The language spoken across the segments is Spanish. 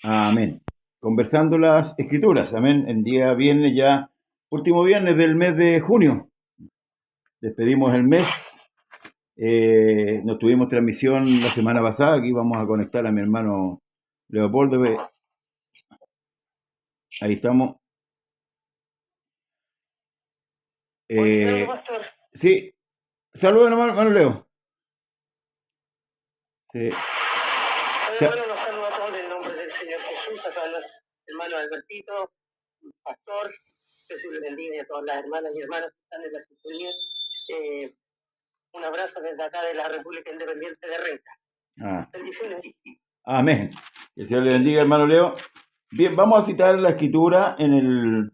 Amén. Conversando las escrituras. Amén. El día viernes ya, último viernes del mes de junio. Despedimos el mes. No tuvimos transmisión la semana pasada. Aquí vamos a conectar a mi hermano Leopoldo. Ahí estamos. Pastor. Sí. Saludos, hermano Leo. Sí. Bueno, nos saluda a todos en el nombre del Señor Jesús, acá el hermano Albertito, pastor, Jesús le bendiga a todas las hermanas y hermanos que están en la sintonía. Un abrazo desde acá de la República Independiente de Renca. Bendiciones. Amén. Que el Señor le bendiga, hermano Leo. Bien, vamos a citar la escritura en el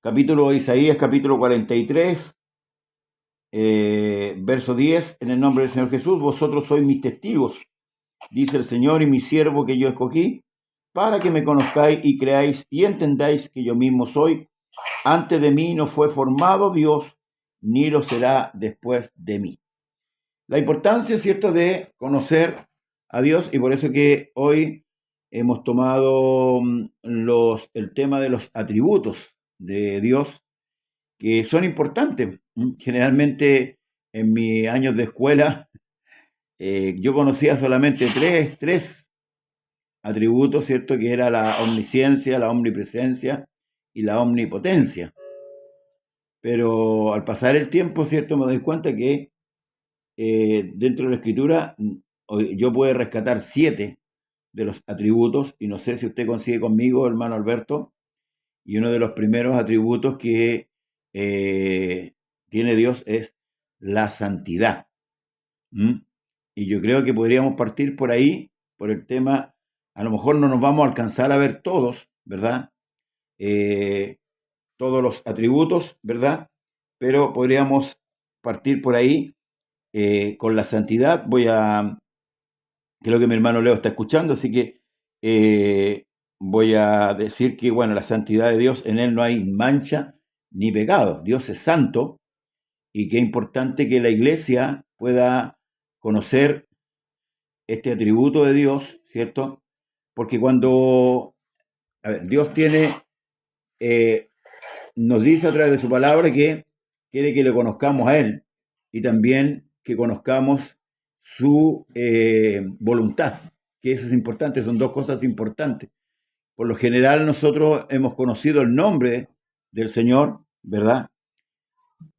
capítulo de Isaías, capítulo 43, verso 10, en el nombre del Señor Jesús. Vosotros sois mis testigos, dice el Señor, y mi siervo que yo escogí, para que me conozcáis y creáis y entendáis que yo mismo soy. Antes de mí no fue formado Dios, ni lo será después de mí. La importancia, ¿cierto?, de conocer a Dios, y por eso que hoy hemos tomado el tema de los atributos de Dios, que son importantes. Generalmente en mis años de escuela yo conocía solamente tres atributos, ¿cierto?, que era la omnisciencia, la omnipresencia y la omnipotencia. Pero al pasar el tiempo, ¿cierto?, me doy cuenta que dentro de la escritura yo puedo rescatar 7 de los atributos, y no sé si usted coincide conmigo, hermano Alberto, y uno de los primeros atributos que tiene Dios es la santidad. Y yo creo que podríamos partir por ahí, por el tema. A lo mejor no nos vamos a alcanzar a ver todos, ¿verdad? Todos los atributos, ¿verdad? Pero podríamos partir por ahí con la santidad. Creo que mi hermano Leo está escuchando, así que voy a decir que, bueno, la santidad de Dios, en él no hay mancha ni pecado. Dios es santo, y qué importante que la iglesia pueda conocer este atributo de Dios, ¿cierto? Porque cuando Dios nos dice a través de su palabra que quiere que le conozcamos a Él, y también que conozcamos su voluntad, que eso es importante, son dos cosas importantes. Por lo general nosotros hemos conocido el nombre del Señor, ¿verdad?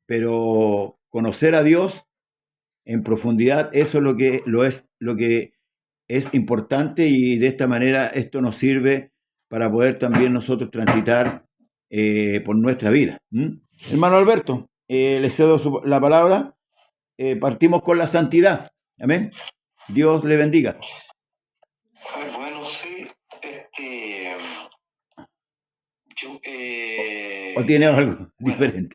Pero conocer a Dios en profundidad, eso es lo que es importante, y de esta manera esto nos sirve para poder también nosotros transitar por nuestra vida. Hermano Alberto, le cedo la palabra. Partimos con la santidad. Amén. Dios le bendiga. Bueno, sí, ¿O tiene algo diferente?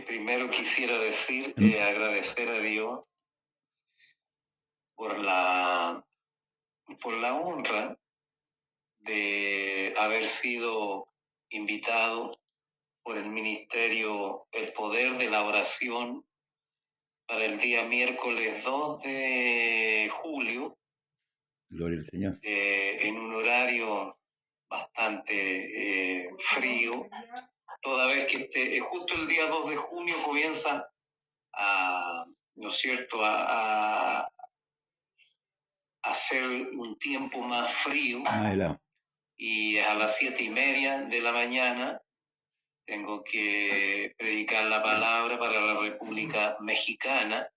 Primero quisiera decir, agradecer a Dios por la honra de haber sido invitado por el ministerio El Poder de la Oración para el día miércoles 2 de julio. Gloria al Señor. En un horario bastante frío, toda vez que justo el día 2 de junio comienza ¿no es cierto?, a hacer un tiempo más frío, y a las 7:30 de la mañana tengo que predicar la palabra para la República Mexicana.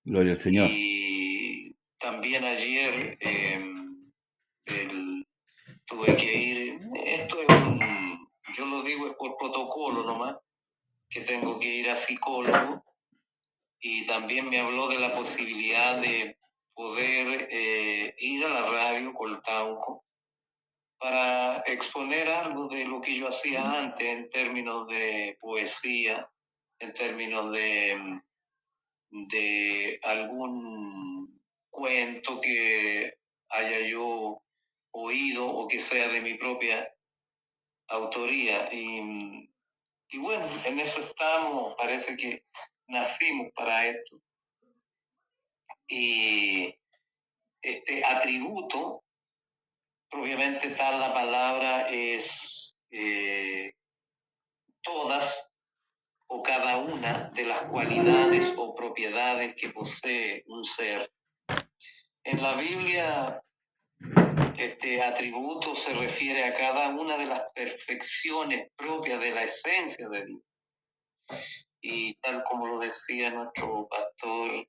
Gloria al Señor. Y también ayer tuve que ir, esto es yo lo digo es por protocolo nomás, que tengo que ir a psicólogo, y también me habló de la posibilidad de poder ir a la radio Coltauco para exponer algo de lo que yo hacía antes en términos de poesía, en términos de algún cuento que haya yo oído o que sea de mi propia autoría. Y bueno, en eso estamos, parece que nacimos para esto. Y este atributo, propiamente tal la palabra es todas o cada una de las cualidades o propiedades que posee un ser. En la Biblia, este atributo se refiere a cada una de las perfecciones propias de la esencia de Dios. Y tal como lo decía nuestro pastor,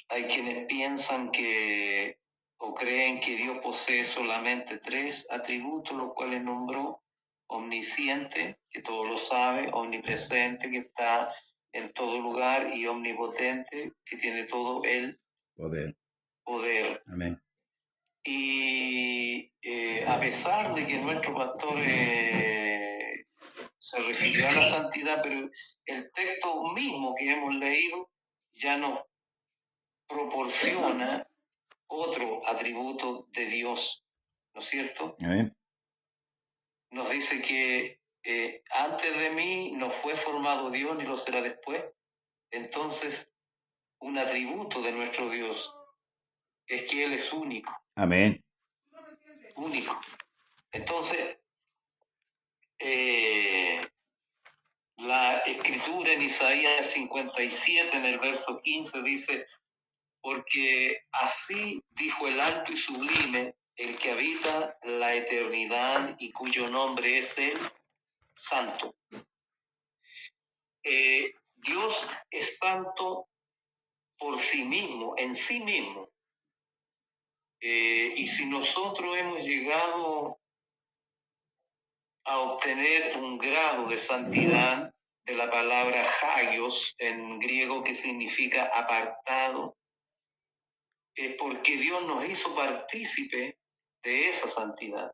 hay quienes piensan que o creen que Dios posee solamente 3 atributos, los cuales nombró: omnisciente, que todo lo sabe; omnipresente, que está en todo lugar; y omnipotente, que tiene todo el poder. Amén. Y a pesar de que nuestro pastor se refirió a la santidad, pero el texto mismo que hemos leído ya nos proporciona otro atributo de Dios, ¿no es cierto? Amén. Nos dice que antes de mí no fue formado Dios ni lo será después. Entonces, un atributo de nuestro Dios es que Él es único. Amén. Único. Entonces, la escritura en Isaías 57, en el verso 15, dice: porque así dijo el alto y sublime, el que habita la eternidad y cuyo nombre es el Santo. Dios es santo por sí mismo, en sí mismo. Y si nosotros hemos llegado a obtener un grado de santidad, de la palabra hagios en griego, que significa apartado, es porque Dios nos hizo partícipe de esa santidad.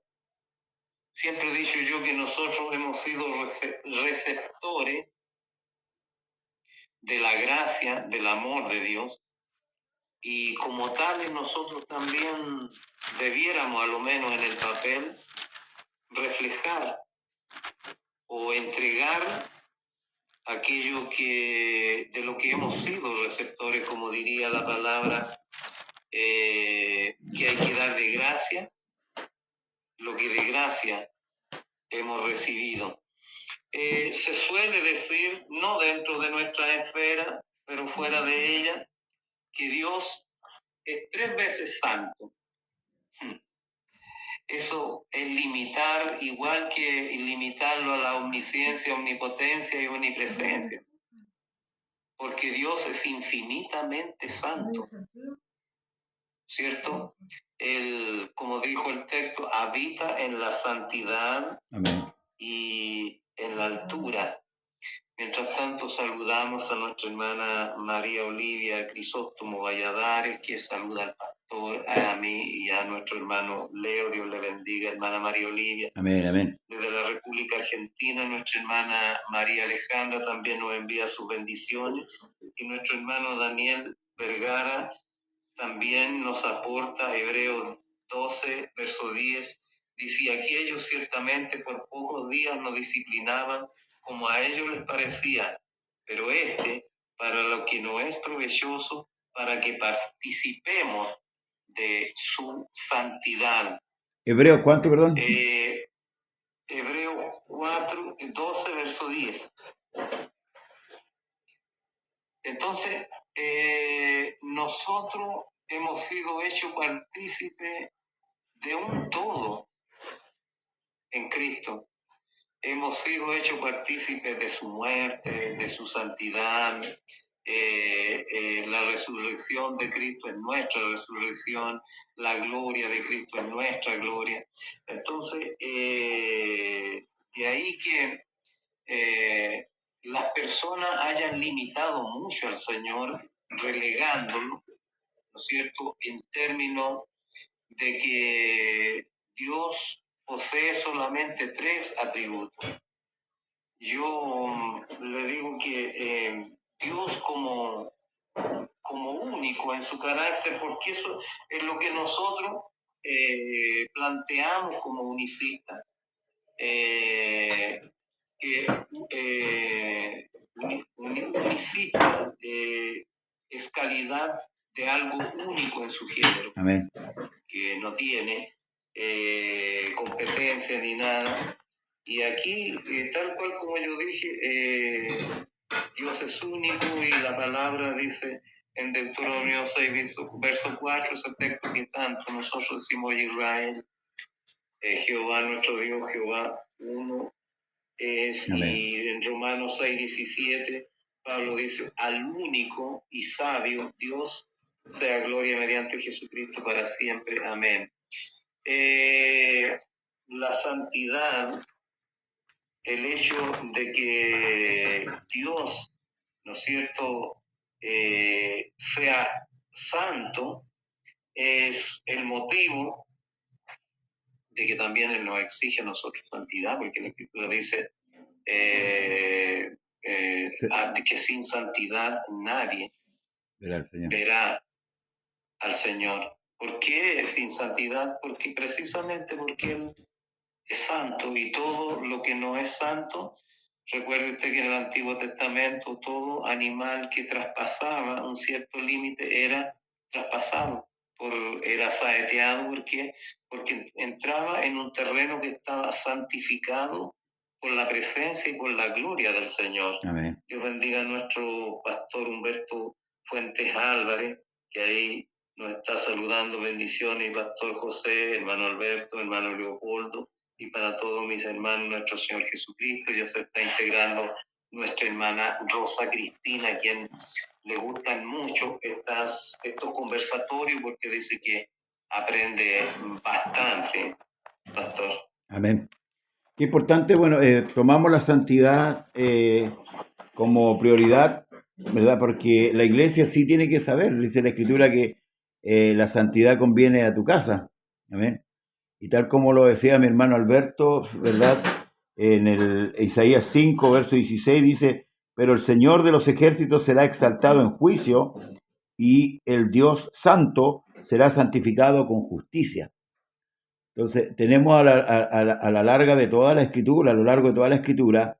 Siempre he dicho yo que nosotros hemos sido receptores de la gracia, del amor de Dios, y como tales nosotros también debiéramos, a lo menos en el papel, reflejar o entregar aquello que de lo que hemos sido receptores, como diría la palabra, que hay que dar de gracia lo que de gracia hemos recibido. Se suele decir, no dentro de nuestra esfera, pero fuera de ella, que Dios es 3 veces santo. Eso es limitar, igual que limitarlo a la omnisciencia, omnipotencia y omnipresencia, porque Dios es infinitamente santo, ¿cierto? Él, como dijo el texto, habita en la santidad. Amén. Y en la altura. Mientras tanto, saludamos a nuestra hermana María Olivia Crisóstomo Valladares, que saluda al pastor, a mí y a nuestro hermano Leo. Dios le bendiga, hermana María Olivia. Amén, amén. Desde la República Argentina, nuestra hermana María Alejandra también nos envía sus bendiciones, y nuestro hermano Daniel Vergara también nos aporta Hebreos 12, verso 10. Dice: y aquellos ciertamente por pocos días nos disciplinaban como a ellos les parecía, pero para lo que no es provechoso, para que participemos de su santidad. Hebreo, ¿cuánto, perdón? Hebreos 4, 12, verso 10. Entonces, nosotros hemos sido hechos partícipes de un todo en Cristo. Hemos sido hechos partícipes de su muerte, de su santidad. La resurrección de Cristo es nuestra resurrección, la gloria de Cristo es nuestra gloria. Entonces, de ahí que las personas hayan limitado mucho al Señor, relegándolo, ¿no es cierto?, en términos de que Dios posee solamente 3 atributos. Yo le digo que Dios como único en su carácter, porque eso es lo que nosotros planteamos como unicistas, unicista es calidad de algo único en su género. Amén. Que no tiene competencia ni nada. Y aquí, tal cual como yo dije, Dios es único y la palabra dice en Deuteronomio 6, verso 4, ese texto que tanto nosotros decimos Israel, Jehová nuestro Dios, Jehová uno es. Amén. Y en Romanos 6:17, Pablo dice, al único y sabio Dios sea gloria mediante Jesucristo para siempre. Amén. La santidad, el hecho de que Dios, ¿no es cierto?, sea santo, es el motivo de que también Él nos exige a nosotros santidad, porque la Escritura dice que sin santidad nadie verá al Señor. ¿Por qué sin santidad? Porque precisamente porque Él es santo, y todo lo que no es santo, recuerde usted que en el Antiguo Testamento todo animal que traspasaba un cierto límite era traspasado, era saeteado, porque entraba en un terreno que estaba santificado por la presencia y por la gloria del Señor. Amén. Dios bendiga a nuestro pastor Humberto Fuentes Álvarez, que ahí nos está saludando. Bendiciones, pastor José, hermano Alberto, hermano Leopoldo, y para todos mis hermanos, nuestro Señor Jesucristo. Ya se está integrando nuestra hermana Rosa Cristina, a quien le gustan mucho estos conversatorios, porque dice que aprende bastante, pastor. Amén. Qué importante, bueno, tomamos la santidad como prioridad, ¿verdad? Porque la iglesia sí tiene que saber, dice la Escritura, que la santidad conviene a tu casa. Amén. Y tal como lo decía mi hermano Alberto, ¿verdad? En el Isaías 5, verso 16 dice, pero el Señor de los ejércitos será exaltado en juicio y el Dios santo será santificado con justicia. Entonces, tenemos a la larga de toda la Escritura, a lo largo de toda la Escritura,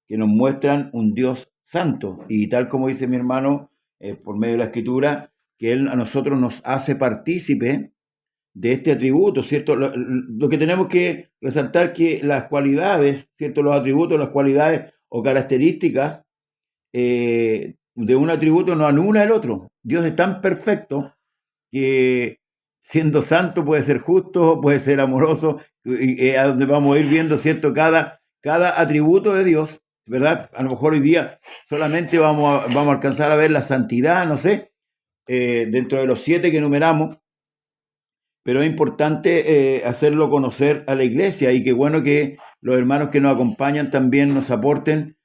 que nos muestran un Dios santo. Y tal como dice mi hermano, por medio de la Escritura, que Él a nosotros nos hace partícipe de este atributo, ¿cierto? Lo que tenemos que resaltar que las cualidades, ¿cierto? Los atributos, las cualidades o características de un atributo no anula el otro. Dios es tan perfecto que siendo santo puede ser justo, puede ser amoroso, y a donde vamos a ir viendo, ¿cierto? Cada atributo de Dios, ¿verdad? A lo mejor hoy día solamente vamos a alcanzar a ver la santidad, no sé, dentro de los 7 que enumeramos, pero es importante hacerlo conocer a la iglesia, y qué bueno que los hermanos que nos acompañan también nos aporten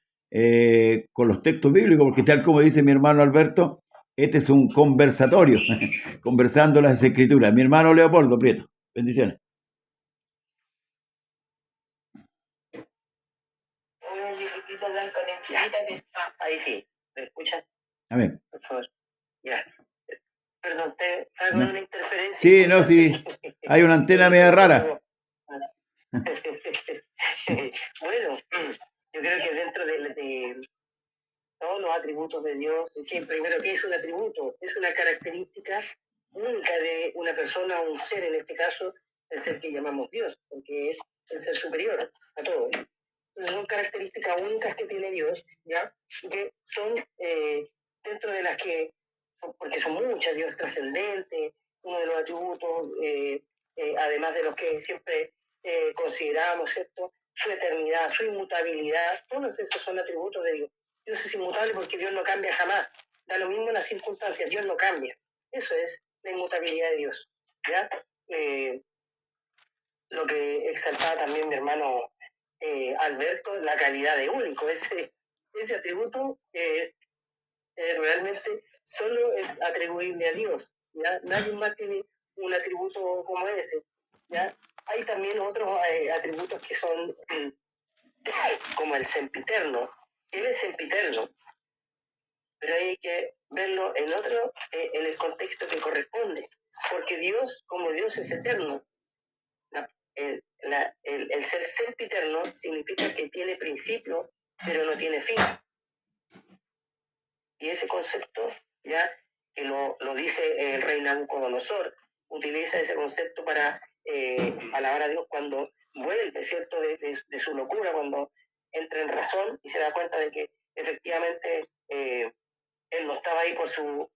con los textos bíblicos, porque tal como dice mi hermano Alberto, este es un conversatorio, conversando las escrituras. Mi hermano Leopoldo Prieto, bendiciones. Ahí sí, ¿me escuchan? Amén. Por favor. Ya. Perdón, hago una interferencia. Sí, no, sí. Hay una antena media rara. Bueno, yo creo que dentro de todos los atributos de Dios, primero, ¿qué es un atributo? Es una característica única de una persona o un ser, en este caso, el ser que llamamos Dios, porque es el ser superior a todo. Entonces son características únicas que tiene Dios, ¿ya? Que son dentro de las que, porque son muchas, Dios es trascendente, uno de los atributos, además de los que siempre consideramos, ¿cierto? Su eternidad, su inmutabilidad, todos esos son atributos de Dios. Dios es inmutable porque Dios no cambia jamás. Da lo mismo en las circunstancias, Dios no cambia. Eso es la inmutabilidad de Dios, ¿ya? Lo que exaltaba también mi hermano Alberto, la calidad de único. Ese atributo es realmente solo es atribuible a Dios, ¿ya? Nadie más tiene un atributo como ese, ¿ya? Hay también otros atributos que son como el sempiterno. Él es sempiterno, pero hay que verlo en en el contexto que corresponde, porque Dios, como Dios es eterno, el ser sempiterno significa que tiene principio, pero no tiene fin. Y ese concepto, ya lo dice el rey Nabucodonosor, utiliza ese concepto para alabar a Dios cuando vuelve, ¿cierto?, de su locura, cuando entra en razón y se da cuenta de que efectivamente él no estaba ahí por su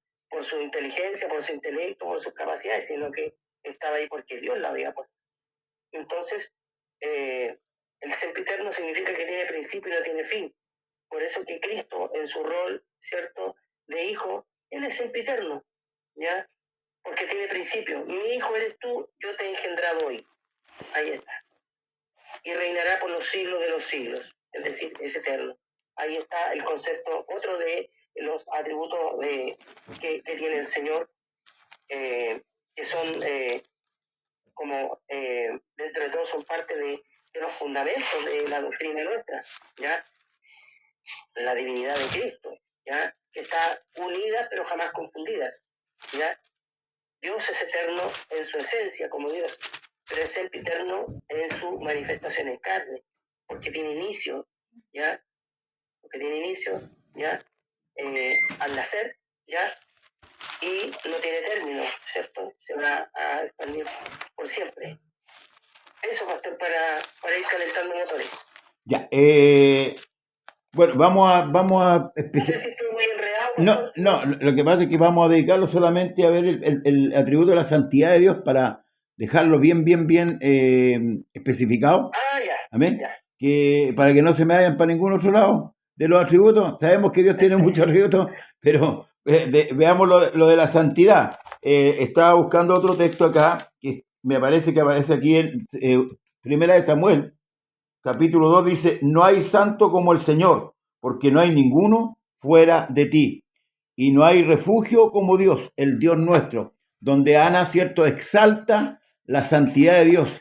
inteligencia, por su intelecto, por sus capacidades, sino que estaba ahí porque Dios la había puesto. Entonces, el sempiterno significa que tiene principio y no tiene fin. Por eso que Cristo, en su rol, ¿cierto?, de hijo, él es sempiterno, ¿ya? Porque tiene principio. Mi hijo eres tú, yo te he engendrado hoy. Ahí está. Y reinará por los siglos de los siglos, es decir, es eterno. Ahí está el concepto, otro de los atributos que tiene el Señor, que son como dentro de todo son parte de los fundamentos de la doctrina nuestra, ¿ya? La divinidad de Cristo, ¿ya? Que está unida pero jamás confundidas, ¿ya? Dios es eterno en su esencia como Dios, pero es sempiterno en su manifestación en carne, porque tiene inicio, ¿ya? Porque tiene inicio, ¿ya? Al nacer, ¿ya? Y no tiene término, ¿cierto? Se va a expandir por siempre. Eso, pastor, para ir calentando motores. Ya, bueno, vamos a No sé si estoy muy enredado. No, lo que pasa es que vamos a dedicarlo solamente a ver el atributo de la santidad de Dios para dejarlo bien especificado. Ya. Amén. Ya. Que para que no se me vayan para ningún otro lado de los atributos. Sabemos que Dios tiene muchos atributos, pero veamos lo de la santidad. Estaba buscando otro texto acá, que me parece que aparece aquí en Primera de Samuel, capítulo 2, dice: no hay santo como el Señor, porque no hay ninguno fuera de ti. Y no hay refugio como Dios, el Dios nuestro, donde Ana, cierto, exalta la santidad de Dios.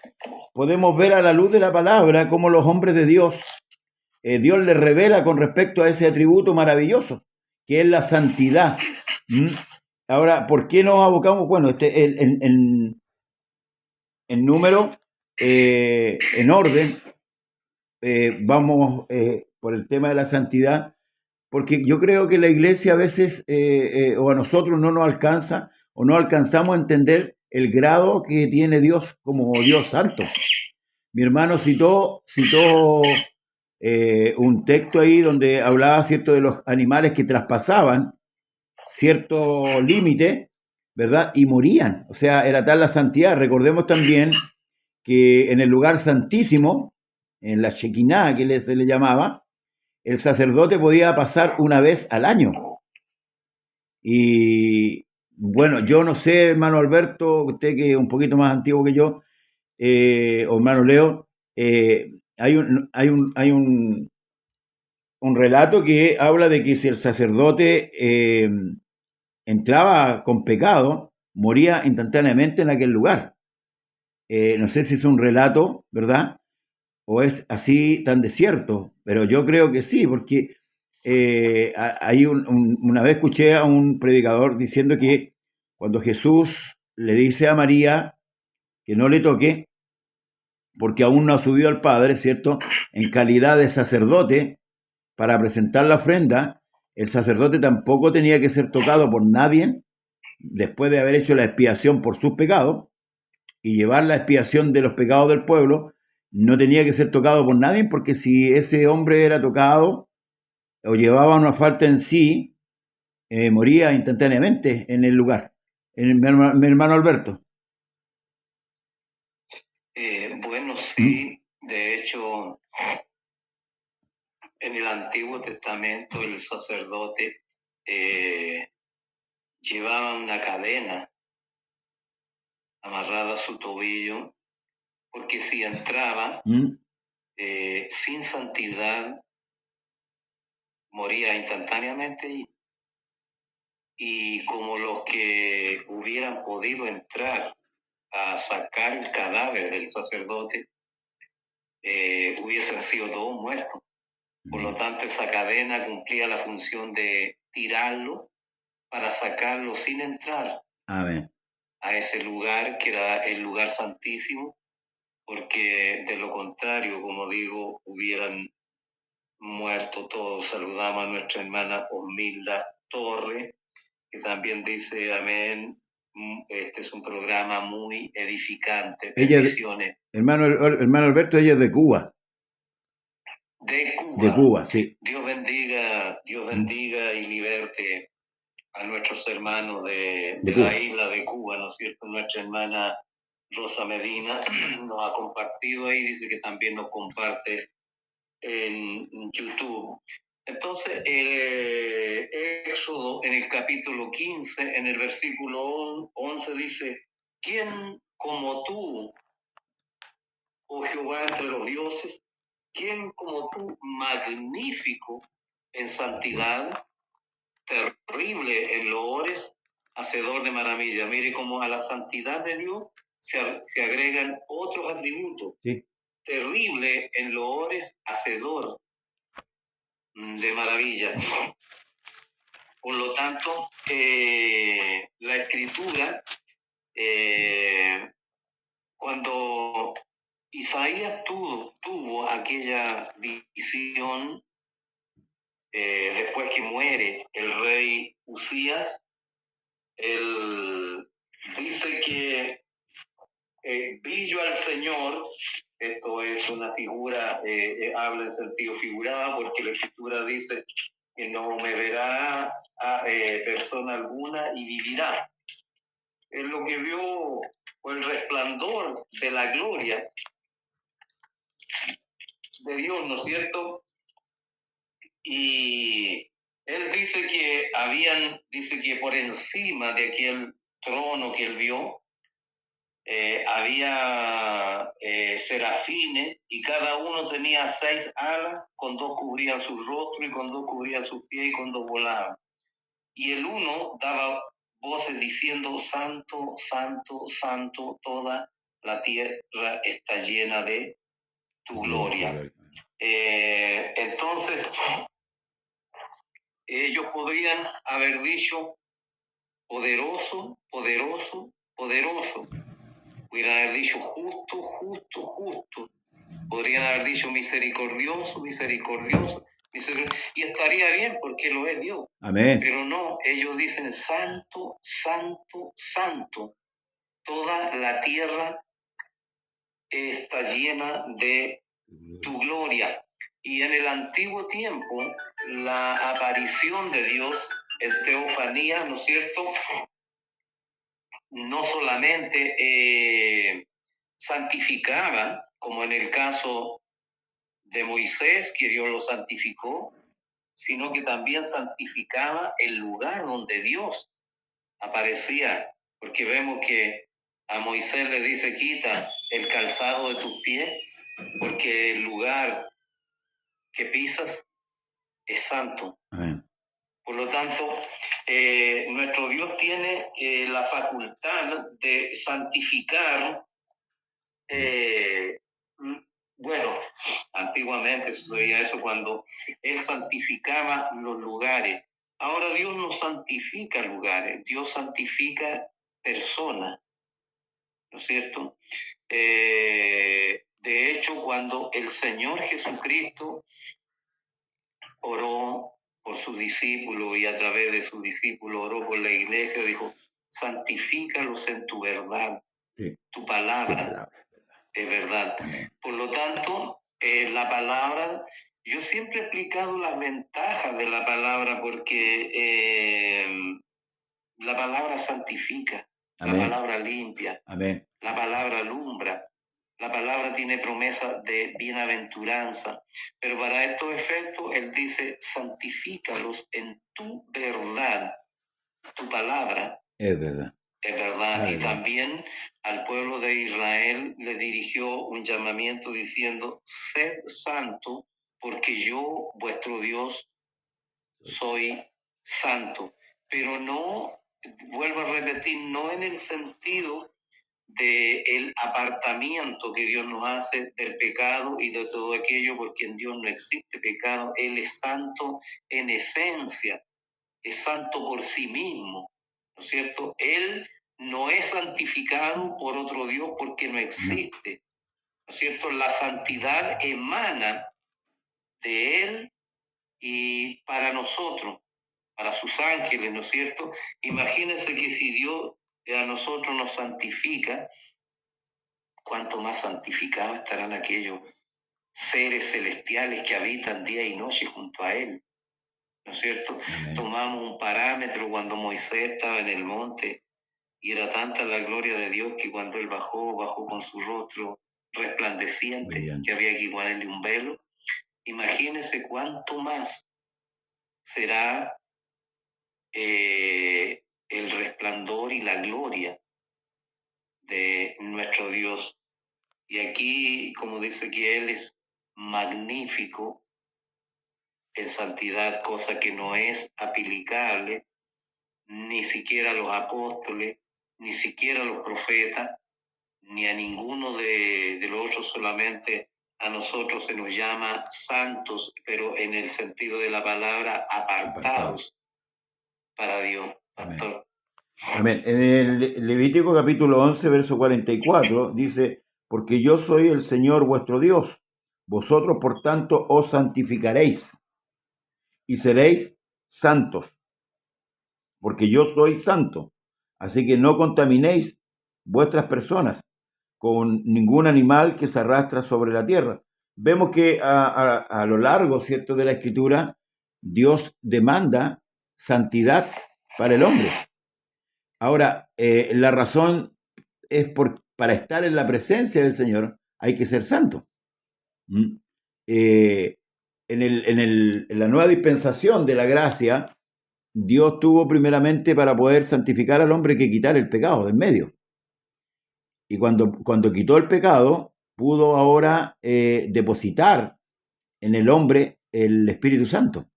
Podemos ver a la luz de la palabra cómo los hombres de Dios, Dios les revela con respecto a ese atributo maravilloso, que es la santidad. Ahora, ¿por qué nos abocamos? Bueno, en número, en orden, vamos por el tema de la santidad, porque yo creo que la iglesia a veces, o a nosotros no nos alcanza, o no alcanzamos a entender el grado que tiene Dios como Dios santo. Mi hermano citó un texto ahí donde hablaba, cierto, de los animales que traspasaban cierto límite, ¿verdad? Y morían. O sea, era tal la santidad. Recordemos también que en el lugar santísimo, en la Shekinah que se le llamaba, el sacerdote podía pasar una vez al año. Y bueno, yo no sé, hermano Alberto, usted que es un poquito más antiguo que yo, o hermano Leo, hay un relato que habla de que si el sacerdote entraba con pecado, moría instantáneamente en aquel lugar. No sé si es un relato, ¿verdad? O es así tan desierto, pero yo creo que sí, porque una vez escuché a un predicador diciendo que cuando Jesús le dice a María que no le toque, porque aún no ha subido al Padre, ¿cierto? En calidad de sacerdote, para presentar la ofrenda, el sacerdote tampoco tenía que ser tocado por nadie después de haber hecho la expiación por sus pecados y llevar la expiación de los pecados del pueblo. No tenía que ser tocado por nadie, porque si ese hombre era tocado o llevaba una falta en sí, moría instantáneamente en el lugar. Mi hermano Alberto. Bueno, sí, de hecho, en el Antiguo Testamento el sacerdote llevaba una cadena amarrada a su tobillo, porque si entraba sin santidad, moría instantáneamente. Y como los que hubieran podido entrar a sacar el cadáver del sacerdote, hubiesen sido todos muertos. Por lo tanto, esa cadena cumplía la función de tirarlo para sacarlo sin entrar a ese lugar que era el lugar santísimo, porque de lo contrario, como digo, hubieran muerto todos. Saludamos a nuestra hermana Osmilda Torre, que también dice amén. Este es un programa muy edificante. Bendiciones. Hermano Alberto, ella es de Cuba. De Cuba. De Cuba, sí. Dios bendiga y liberte a nuestros hermanos de la isla de Cuba, ¿no es cierto? Nuestra hermana Rosa Medina nos ha compartido ahí, dice que también nos comparte en YouTube. Entonces, Éxodo en el capítulo 15, en el versículo 11 dice, ¿quién como tú, oh Jehová entre los dioses? ¿Quién como tú, magnífico en santidad, terrible en loores, hacedor de maravilla? Mire cómo a la santidad de Dios se agregan otros atributos. Sí. Terrible en loores, hacedor de maravilla. Por lo tanto, la escritura, cuando Isaías tuvo aquella visión, después que muere el rey Usías, él dice que vi yo al Señor. Esto es una figura, habla en sentido figurado, porque la escritura dice que no me verá persona alguna y vivirá. Es lo que vio fue el resplandor de la gloria de Dios, ¿no es cierto? Y él dice que por encima de aquel trono que él vio, había serafines, y cada uno tenía 6 alas, con 2 cubrían su rostro y con 2 cubrían sus pies y con 2 volaban. Y el uno daba voces diciendo, santo, santo, santo, toda la tierra está llena de tu gloria. Entonces, ellos podrían haber dicho, poderoso, poderoso, poderoso. Podrían haber dicho justo, justo, justo. Podrían haber dicho misericordioso, misericordioso, misericordioso. Y estaría bien porque lo es Dios. Amén. Pero no, ellos dicen santo, santo, santo. Toda la tierra está llena de tu gloria. Y en el antiguo tiempo, la aparición de Dios en teofanía, ¿no es cierto?, no solamente santificaba, como en el caso de Moisés, que Dios lo santificó, sino que también santificaba el lugar donde Dios aparecía, porque vemos que a Moisés le dice, quita el calzado de tus pies, porque el lugar que pisas es santo. Amén. Por lo tanto, nuestro Dios tiene la facultad de santificar. Bueno, antiguamente sucedía eso cuando Él santificaba los lugares. Ahora Dios no santifica lugares, Dios santifica personas, ¿no es cierto? De hecho, cuando el Señor Jesucristo oró por sus discípulos y a través de sus discípulos oró por la iglesia, dijo, santifícalos en tu verdad, Sí. tu palabra es verdad. Por lo tanto, la palabra, yo siempre he explicado las ventajas de la palabra porque la palabra santifica, Amén. la palabra limpia, Amén. la palabra alumbra, la palabra tiene promesa de bienaventuranza, pero para estos efectos Él dice, santifícalos en tu verdad, tu palabra Es verdad. es verdad. Ah, Y verdad. también al pueblo de Israel le dirigió un llamamiento diciendo, sed santo, porque yo, vuestro Dios, soy santo. Pero no, vuelvo a repetir, no en el sentido de el apartamiento que Dios nos hace del pecado y de todo aquello, porque en Dios no existe pecado. Él es santo en esencia, es santo por sí mismo, ¿no es cierto? Él no es santificado por otro Dios porque no existe, ¿no es cierto? La santidad emana de Él y para nosotros, para sus ángeles, ¿no es cierto? Imagínense que si Dios a nosotros nos santifica, cuánto más santificados estarán aquellos seres celestiales que habitan día y noche junto a Él, ¿no es cierto? Amén. Tomamos un parámetro cuando Moisés estaba en el monte y era tanta la gloria de Dios que cuando Él bajó con su rostro resplandeciente, Brillante. que había que ponerle un velo. Imagínense cuánto más será el resplandor y la gloria de nuestro Dios. Y aquí, como dice que Él es magnífico en santidad, cosa que no es aplicable ni siquiera a los apóstoles, ni siquiera a los profetas, ni a ninguno de los otros. Solamente a nosotros se nos llama santos, pero en el sentido de la palabra apartados para Dios. Pastor. Amén. En el Levítico capítulo 11, verso 44, dice, porque yo soy el Señor vuestro Dios, vosotros por tanto os santificaréis y seréis santos, porque yo soy santo. Así que no contaminéis vuestras personas con ningún animal que se arrastra sobre la tierra. Vemos que a lo largo, ¿cierto?, de la Escritura, Dios demanda santidad para el hombre. Ahora, la razón es para estar en la presencia del Señor hay que ser santo. En la nueva dispensación de la gracia, Dios tuvo primeramente para poder santificar al hombre que quitar el pecado del medio. Y cuando quitó el pecado, pudo ahora depositar en el hombre el Espíritu Santo.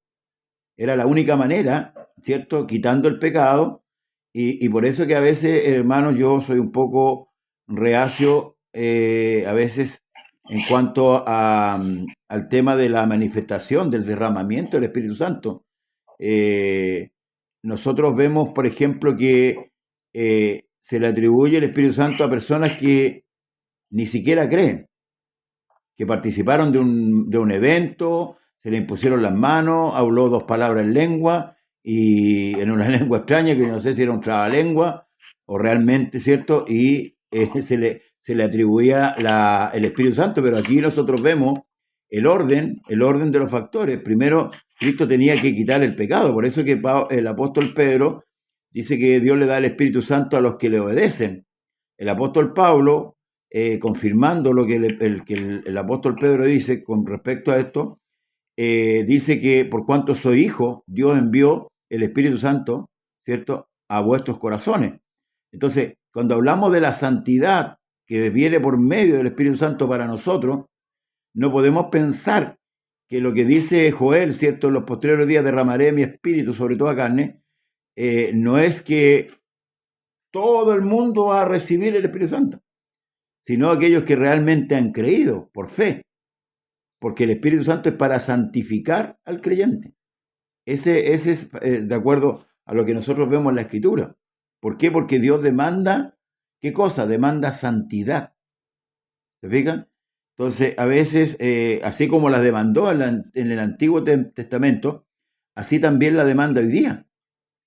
Era la única manera, ¿cierto?, quitando el pecado. Y por eso que a veces, hermanos, yo soy un poco reacio a veces en cuanto al tema de la manifestación, del derramamiento del Espíritu Santo. Nosotros vemos, por ejemplo, que se le atribuye el Espíritu Santo a personas que ni siquiera creen, que participaron de un evento, se le impusieron las manos, habló 2 palabras en lengua, y en una lengua extraña, que no sé si era un trabalengua o realmente, ¿cierto? Y se le atribuía el Espíritu Santo, pero aquí nosotros vemos el orden de los factores. Primero, Cristo tenía que quitar el pecado, por eso que el apóstol Pedro dice que Dios le da el Espíritu Santo a los que le obedecen. El apóstol Pablo, confirmando lo que el apóstol Pedro dice con respecto a esto, dice que por cuanto soy hijo, Dios envió el Espíritu Santo, ¿cierto?, a vuestros corazones. Entonces, cuando hablamos de la santidad que viene por medio del Espíritu Santo para nosotros, no podemos pensar que lo que dice Joel, ¿cierto?, en los posteriores días derramaré mi espíritu sobre toda carne, no es que todo el mundo va a recibir el Espíritu Santo, sino aquellos que realmente han creído por fe, porque el Espíritu Santo es para santificar al creyente. Ese es de acuerdo a lo que nosotros vemos en la Escritura. ¿Por qué? Porque Dios demanda, ¿qué cosa? Demanda santidad. ¿Se fijan? Entonces, a veces, así como la demandó en el Antiguo Testamento, así también la demanda hoy día,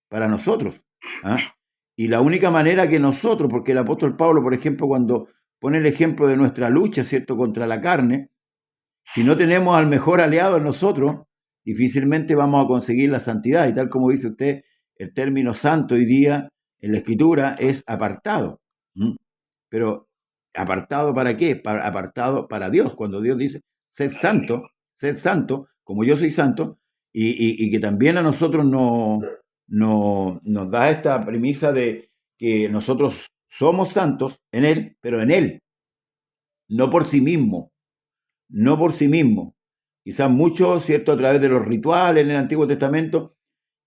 para nosotros. ¿Ah? Y la única manera que nosotros, porque el apóstol Pablo, por ejemplo, cuando pone el ejemplo de nuestra lucha, ¿cierto?, contra la carne, si no tenemos al mejor aliado en nosotros, difícilmente vamos a conseguir la santidad. Y tal como dice usted, el término santo hoy día en la Escritura es apartado. Pero ¿apartado para qué? Apartado para Dios. Cuando Dios dice, sed santo, como yo soy santo, y que también a nosotros nos da esta premisa de que nosotros somos santos en Él, pero en Él, no por sí mismo. No por sí mismo. Quizás muchos, ¿cierto?, a través de los rituales en el Antiguo Testamento,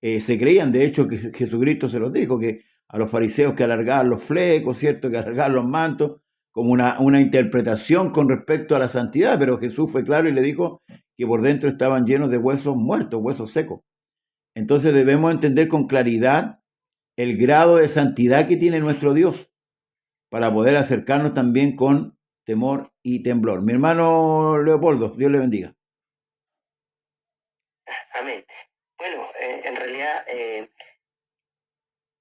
se creían, de hecho, que Jesucristo se los dijo, que a los fariseos que alargaban los flecos, ¿cierto?, que alargaban los mantos, como una interpretación con respecto a la santidad, pero Jesús fue claro y le dijo que por dentro estaban llenos de huesos muertos, huesos secos. Entonces debemos entender con claridad el grado de santidad que tiene nuestro Dios para poder acercarnos también con temor y temblor. Mi hermano Leopoldo, Dios le bendiga. Amén. Bueno, en realidad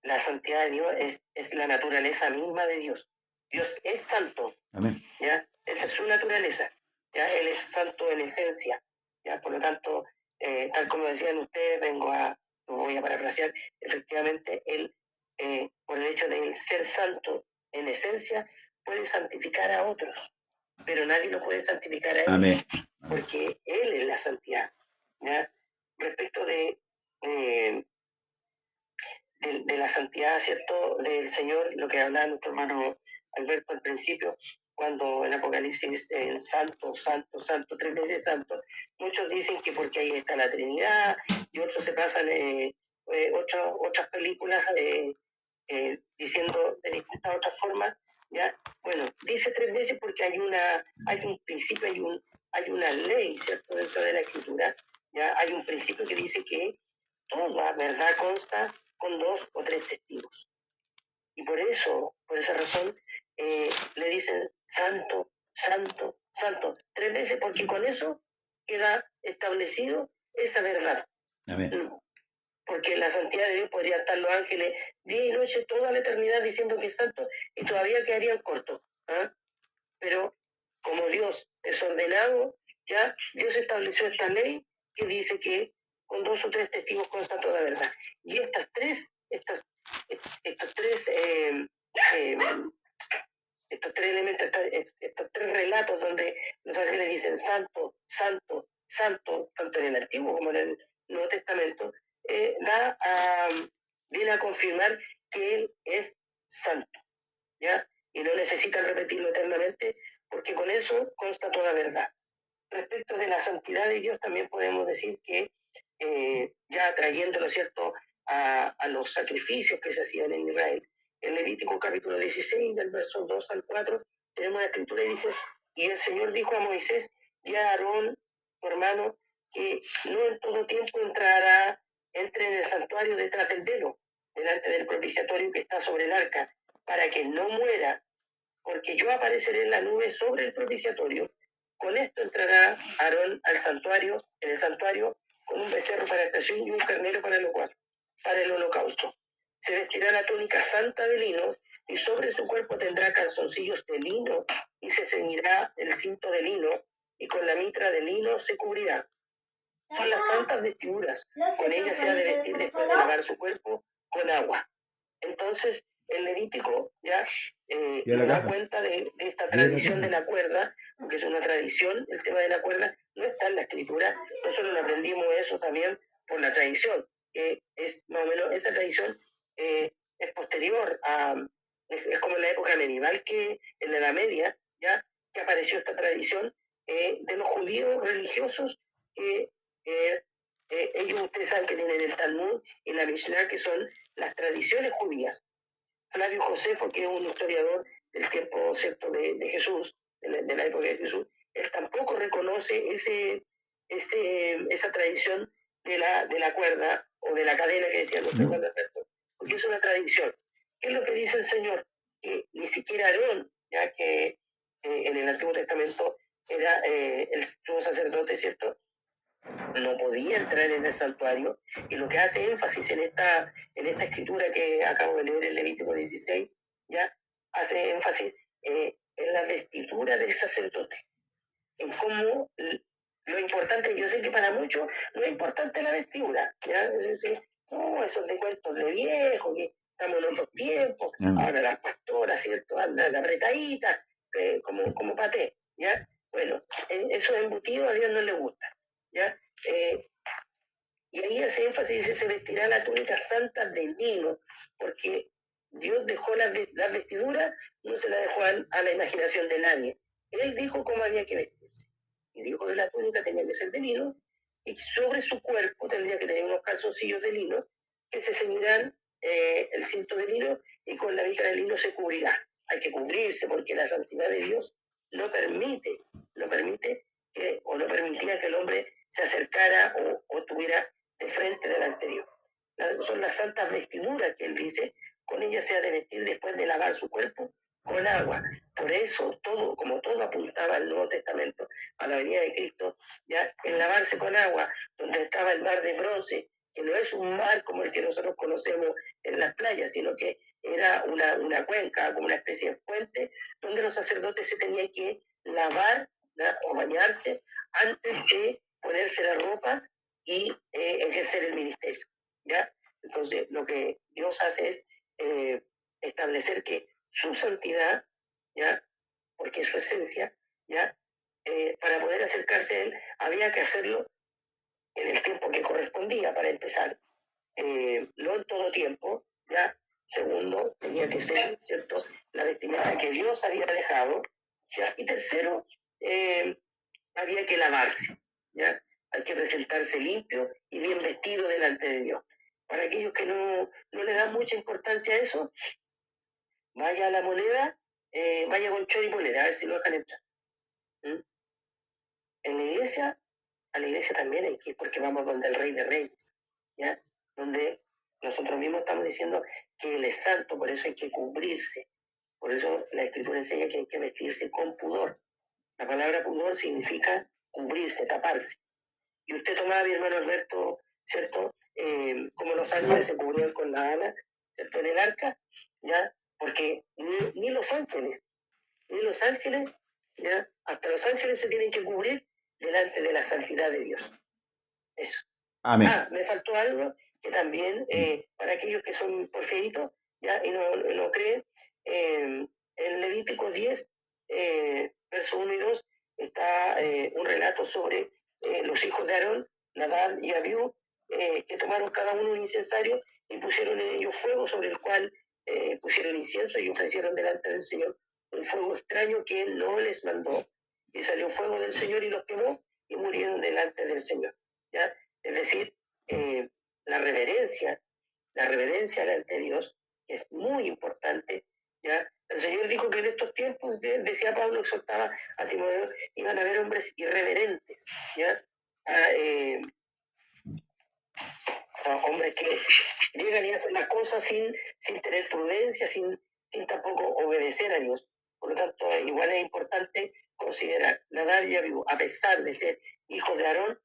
la santidad de Dios es la naturaleza misma de Dios. Dios es santo. Amén. ¿Ya? Esa es su naturaleza. ¿Ya? Él es santo en esencia. ¿Ya? Por lo tanto, tal como decían ustedes, lo voy a parafrasear, efectivamente, él, por el hecho de ser santo en esencia, puede santificar a otros, pero nadie lo puede santificar a él. Amén. Porque él es la santidad. ¿Ya? Respecto de la santidad, ¿cierto?, del Señor, lo que hablaba nuestro hermano Alberto al principio, cuando en Apocalipsis, santo, santo, santo, 3 veces santo, muchos dicen que porque ahí está la Trinidad, y otros se pasan otras películas diciendo de distintas otras formas, ¿ya? Bueno, dice 3 veces porque hay un principio, hay una ley, ¿cierto?, dentro de la Escritura, ¿ya? Hay un principio que dice que toda verdad consta con 2 o 3 testigos. Y por esa razón, le dicen santo, santo, santo, 3 veces, porque con eso queda establecido esa verdad. Amén. Porque la santidad de Dios podría estar los ángeles día y noche toda la eternidad diciendo que es santo y todavía quedarían cortos. ¿Ah? Pero como Dios es ordenado, ya Dios estableció esta ley que dice que con 2 o 3 testigos consta toda verdad. Y estos tres elementos, estos 3 relatos donde los ángeles dicen santo, santo, santo, tanto en el Antiguo como en el Nuevo Testamento, viene a confirmar que Él es santo, ¿ya? Y no necesitan repetirlo eternamente, porque con eso consta toda verdad. Respecto de la santidad de Dios, también podemos decir que, ya trayéndolo, ¿cierto?, a los sacrificios que se hacían en Israel, en Levítico capítulo 16, del verso 2 al 4, tenemos la escritura y dice, y el Señor dijo a Moisés y a Aarón, tu hermano, que no en todo tiempo entre en el santuario detrás del velo, delante del propiciatorio que está sobre el arca, para que no muera, porque yo apareceré en la nube sobre el propiciatorio. Con esto entrará Aarón al santuario, en el santuario, con un becerro para expiación y un carnero para el holocausto. Se vestirá la túnica santa de lino y sobre su cuerpo tendrá calzoncillos de lino y se ceñirá el cinto de lino y con la mitra de lino se cubrirá. Son las santas vestiduras. Con ellas se ha de vestir después de lavar su cuerpo con agua. Entonces, el Levítico ya nos da cuenta de esta tradición de la cuerda, porque es una tradición, el tema de la cuerda no está en la escritura, nosotros lo aprendimos eso también por la tradición, que es más o menos, esa tradición es posterior es como en la época medieval, que en la Edad Media, ya, que apareció esta tradición de los judíos religiosos que ellos, ustedes saben que tienen el Talmud y la Mishnah, que son las tradiciones judías. Flavio Josefo, que es un historiador del tiempo, ¿cierto?, de Jesús, de la época de Jesús, él tampoco reconoce esa tradición de la cuerda o de la cadena que decía nuestro hermano Alberto, porque es una tradición. ¿Qué es lo que dice el Señor? Que ni siquiera Aarón, ya que en el Antiguo Testamento era el sumo sacerdote, ¿cierto?, no podía entrar en el santuario, y lo que hace énfasis en esta escritura que acabo de leer en Levítico 16, ya hace énfasis en la vestidura del sacerdote, en cómo lo importante, yo sé que para muchos lo importante es la vestidura, ¿ya? Es decir, no, esos de cuentos de viejo, que estamos en otros tiempos, ahora las pastoras, ¿cierto?, andan apretaditas, como paté, ¿ya? Bueno, esos embutidos a Dios no le gusta, ¿ya? Y ahí hace énfasis, dice, se vestirá la túnica santa de lino, porque Dios dejó las vestiduras, no se la dejó a la imaginación de nadie. Él dijo cómo había que vestirse. Y dijo que la túnica tenía que ser de lino, y sobre su cuerpo tendría que tener unos calzoncillos de lino, que se ceñirán el cinto de lino, y con la mitra de lino se cubrirá. Hay que cubrirse, porque la santidad de Dios no permitía que el hombre se acercara o estuviera de frente delante de Dios. Son las santas vestiduras que él dice, con ellas se ha de vestir después de lavar su cuerpo con agua. Por eso, como todo apuntaba al Nuevo Testamento, a la venida de Cristo, ya el lavarse con agua, donde estaba el mar de bronce, que no es un mar como el que nosotros conocemos en las playas, sino que era una cuenca, como una especie de fuente, donde los sacerdotes se tenían que lavar, ¿no?, o bañarse antes de ponerse la ropa y ejercer el ministerio, ¿ya? Entonces, lo que Dios hace es establecer que su santidad, ¿ya?, porque es su esencia, ¿ya?, para poder acercarse a Él, había que hacerlo en el tiempo que correspondía, para empezar. No en todo tiempo, ¿ya? Segundo, tenía que ser, ¿cierto?, la vestimenta que Dios había dejado, ¿ya? Y tercero, había que lavarse, ¿ya? Hay que presentarse limpio y bien vestido delante de Dios. Para aquellos que no le dan mucha importancia a eso, vaya a la moneda, vaya con chor y polera, a ver si lo dejan entrar. ¿Mm? En la iglesia, a la iglesia también hay que ir, porque vamos donde el Rey de Reyes, ¿ya? Donde nosotros mismos estamos diciendo que Él es santo, por eso hay que cubrirse. Por eso la Escritura enseña que hay que vestirse con pudor. La palabra pudor significa cubrirse, taparse. Y usted tomaba, mi hermano Alberto, ¿cierto?, como los ángeles se cubrían con la ala, ¿cierto?, en el arca, ¿ya? Porque ni los ángeles, ¿ya?, hasta los ángeles se tienen que cubrir delante de la santidad de Dios. Eso. Amén. Me faltó algo que también, para aquellos que son porfiritos, ¿ya?, y no creen, en Levítico 10, verso 1 y 2, está un relato sobre los hijos de Aarón, Nadab y Abiú, que tomaron cada uno un incensario y pusieron en ellos fuego, sobre el cual pusieron incienso y ofrecieron delante del Señor un fuego extraño que Él no les mandó. Y salió fuego del Señor y los quemó y murieron delante del Señor, ¿ya? Es decir, la reverencia delante de Dios es muy importante, ¿ya? El Señor dijo que en estos tiempos, decía Pablo, exhortaba a Timoteo, iban a haber hombres irreverentes, ¿ya? Hombres que llegan y hacen las cosas sin tener prudencia, sin tampoco obedecer a Dios. Por lo tanto, igual es importante considerar, Nadab y Abiú, a pesar de ser hijos de Aarón,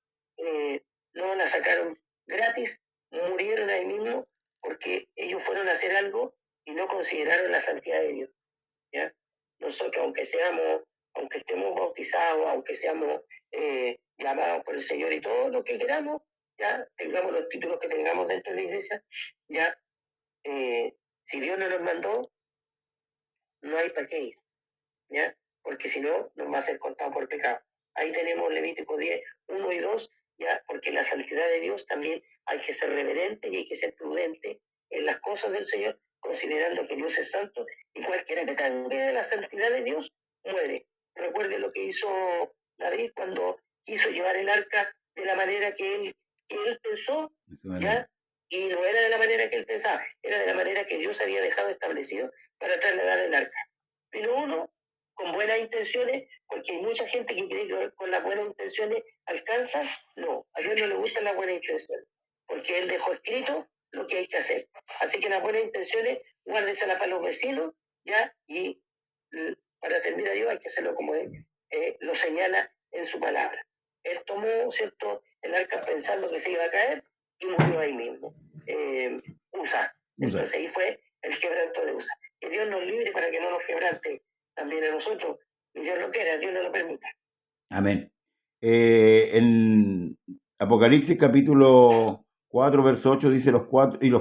no la sacaron gratis, murieron ahí mismo porque ellos fueron a hacer algo y no consideraron la santidad de Dios, ¿ya? Nosotros, aunque estemos bautizados, aunque seamos llamados por el Señor y todo lo que queramos, ya tengamos los títulos que tengamos dentro de la iglesia, ya si Dios no nos mandó, no hay para qué ir, ¿ya? Porque si no, nos va a ser contado por pecado. Ahí tenemos Levítico 10, 1 y 2, ¿ya? Porque la santidad de Dios también hay que ser reverente y hay que ser prudente en las cosas del Señor, considerando que Dios es santo y cualquiera que cambie de la santidad de Dios muere. Recuerde lo que hizo David cuando quiso llevar el arca de la manera que él pensó, ¿ya? Y no era de la manera que él pensaba, era de la manera que Dios había dejado establecido para trasladar el arca. Pero uno, con buenas intenciones, porque hay mucha gente que cree que con las buenas intenciones alcanza. No, a Dios no le gustan las buenas intenciones, porque Él dejó escrito lo que hay que hacer. Así que las buenas intenciones, guárdenselas para los vecinos, ¿ya? Y para servir a Dios hay que hacerlo como Él lo señala en su palabra. Él tomó, ¿cierto?, el arca pensando que se iba a caer y murió ahí mismo. Usa. Entonces ahí fue el quebranto de Usa. Que Dios nos libre para que no nos quebrante también a nosotros. Y Dios lo quiera, Dios no lo permita. Amén. En Apocalipsis capítulo 4, verso 8 dice, los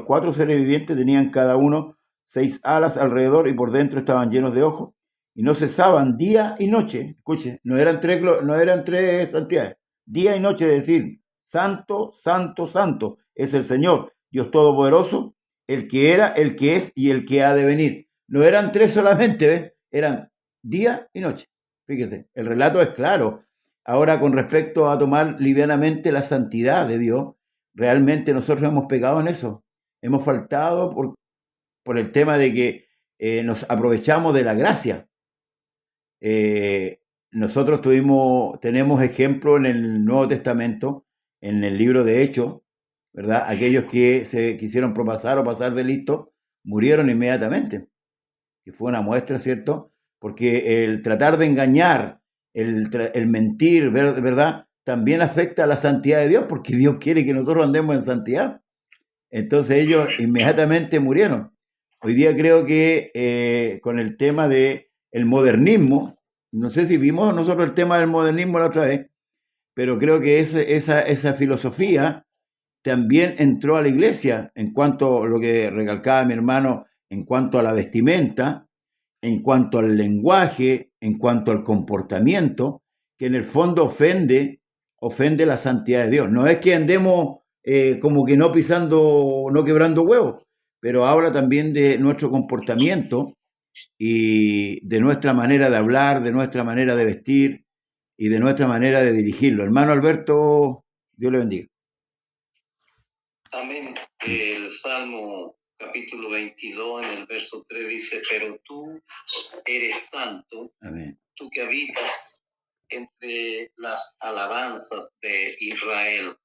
cuatro seres vivientes tenían cada uno 6 alas alrededor y por dentro estaban llenos de ojos y no cesaban día y noche. Escuche, no eran tres santidades. Día y noche, es decir, santo, santo, santo es el Señor, Dios Todopoderoso, el que era, el que es y el que ha de venir. No eran tres solamente, ¿ves? Eran día y noche. Fíjese, el relato es claro. Ahora, con respecto a tomar livianamente la santidad de Dios, realmente nosotros hemos pecado en eso. Hemos faltado por el tema de que nos aprovechamos de la gracia. Nosotros tenemos ejemplo en el Nuevo Testamento, en el libro de Hechos, ¿verdad? Aquellos que se quisieron propasar o pasar de listo, murieron inmediatamente. Que fue una muestra, ¿cierto? Porque el tratar de engañar, el mentir, ¿verdad? también afecta a la santidad de Dios, porque Dios quiere que nosotros andemos en santidad. Entonces ellos inmediatamente murieron. Hoy día creo que con el tema del modernismo, no sé si vimos nosotros el tema del modernismo la otra vez, pero creo que esa filosofía también entró a la iglesia en cuanto a lo que recalcaba mi hermano, en cuanto a la vestimenta, en cuanto al lenguaje, en cuanto al comportamiento, que en el fondo ofende la santidad de Dios. No es que andemos como que no pisando, no quebrando huevos, pero habla también de nuestro comportamiento y de nuestra manera de hablar, de nuestra manera de vestir y de nuestra manera de dirigirlo. Hermano Alberto, Dios le bendiga. Amén. El Salmo capítulo 22 en el verso 3 dice, pero tú eres santo, Amén. Tú que habitas entre las alabanzas de Israel.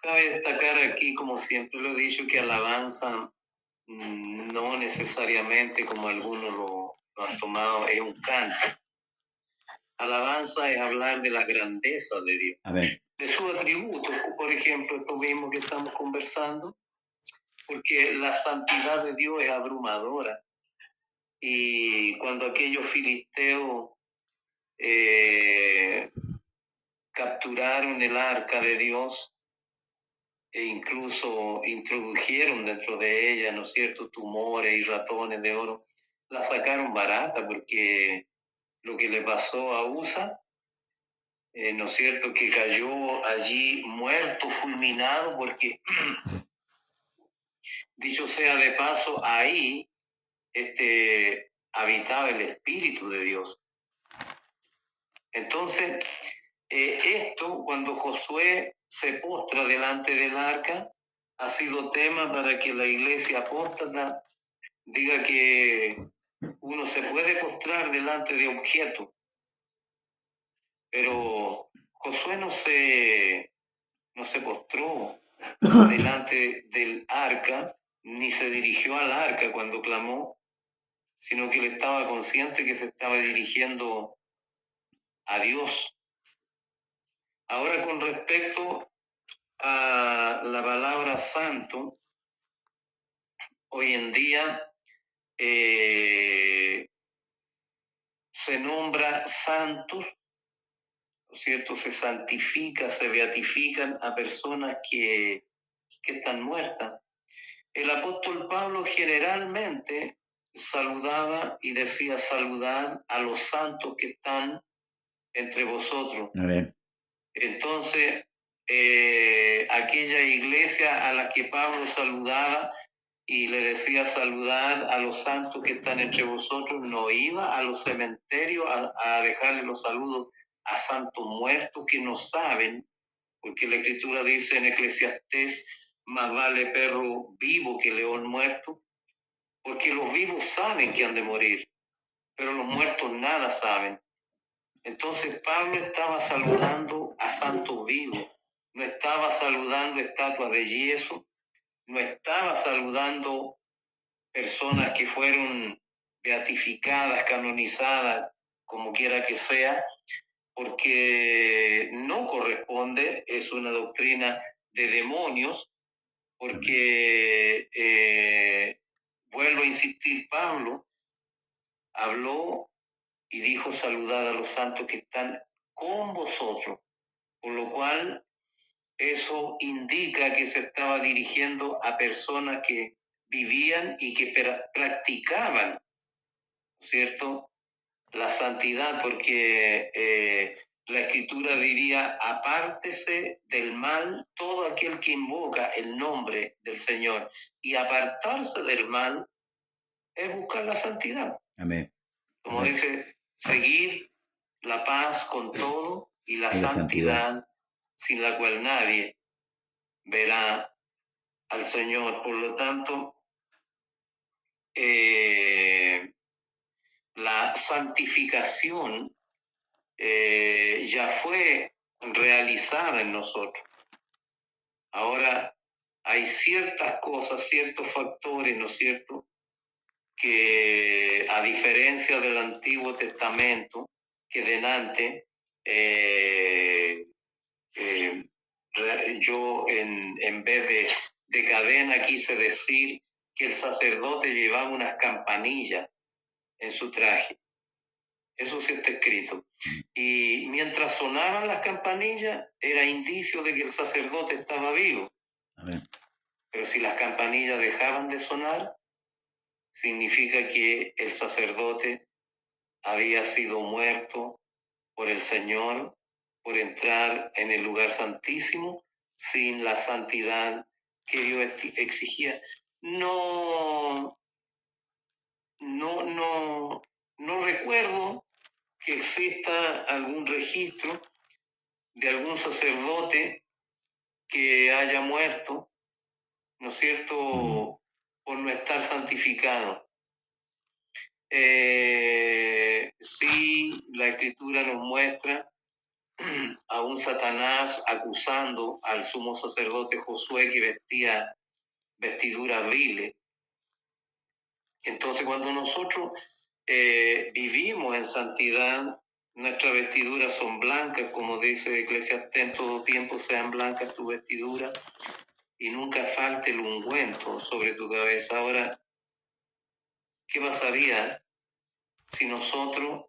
Cabe destacar aquí, como siempre lo he dicho, que alabanza no necesariamente, como algunos lo han tomado, es un canto. Alabanza es hablar de la grandeza de Dios. Amén. De su atributo, por ejemplo, esto mismo que estamos conversando, porque la santidad de Dios es abrumadora. Y cuando aquellos filisteos capturaron el arca de Dios e incluso introdujeron dentro de ella, ¿no es cierto?, tumores y ratones de oro, la sacaron barata porque lo que le pasó a Usa, ¿no es cierto?, que cayó allí muerto, fulminado, porque, dicho sea de paso, ahí habitaba el Espíritu de Dios. Entonces, esto, cuando Josué se postra delante del arca, ha sido tema para que la iglesia apóstata diga que uno se puede postrar delante de objetos, pero Josué no se postró delante del arca, ni se dirigió al arca cuando clamó, sino que él estaba consciente que se estaba dirigiendo a Dios. Ahora, con respecto a la palabra santo, hoy en día se nombra santos, ¿no es cierto? Se santifica, se beatifican a personas que están muertas. El apóstol Pablo generalmente saludaba y decía saludar a los santos que están entre vosotros. Amén. Entonces, aquella iglesia a la que Pablo saludaba y le decía saludar a los santos que están entre vosotros, no iba a los cementerios a dejarle los saludos a santos muertos que no saben, porque la Escritura dice en Eclesiastés, más vale perro vivo que león muerto, porque los vivos saben que han de morir, pero los muertos nada saben. Entonces Pablo estaba saludando a santos vivos, no estaba saludando estatuas de yeso, no estaba saludando personas que fueron beatificadas, canonizadas, como quiera que sea, porque no corresponde, es una doctrina de demonios, porque, vuelvo a insistir, Pablo habló y dijo saludad a los santos que están con vosotros, por lo cual eso indica que se estaba dirigiendo a personas que vivían y que practicaban, ¿cierto?, la santidad, porque la Escritura diría, apártese del mal todo aquel que invoca el nombre del Señor, y apartarse del mal es buscar la santidad. Amén. Como Amén. dice, seguir la paz con todo y la santidad, sin la cual nadie verá al Señor. Por lo tanto, la santificación ya fue realizada en nosotros. Ahora hay ciertas cosas, ciertos factores, ¿no es cierto?, que a diferencia del Antiguo Testamento, que delante Yo en vez de cadena quise decir que el sacerdote llevaba unas campanillas en su traje. Eso sí está escrito. Y mientras sonaban las campanillas, era indicio de que el sacerdote estaba vivo. Amén. Pero si las campanillas dejaban de sonar, significa que el sacerdote había sido muerto por el Señor por entrar en el lugar santísimo sin la santidad que Dios exigía. No recuerdo que exista algún registro de algún sacerdote que haya muerto, ¿no es cierto?, por no estar santificado. Sí, la Escritura nos muestra a un Satanás acusando al sumo sacerdote Josué que vestía vestiduras viles. Entonces, cuando nosotros vivimos en santidad, nuestras vestiduras son blancas, como dice Eclesiastés, en todo tiempo sean blancas tus vestiduras y nunca falte el ungüento sobre tu cabeza. Ahora, ¿qué pasaría si nosotros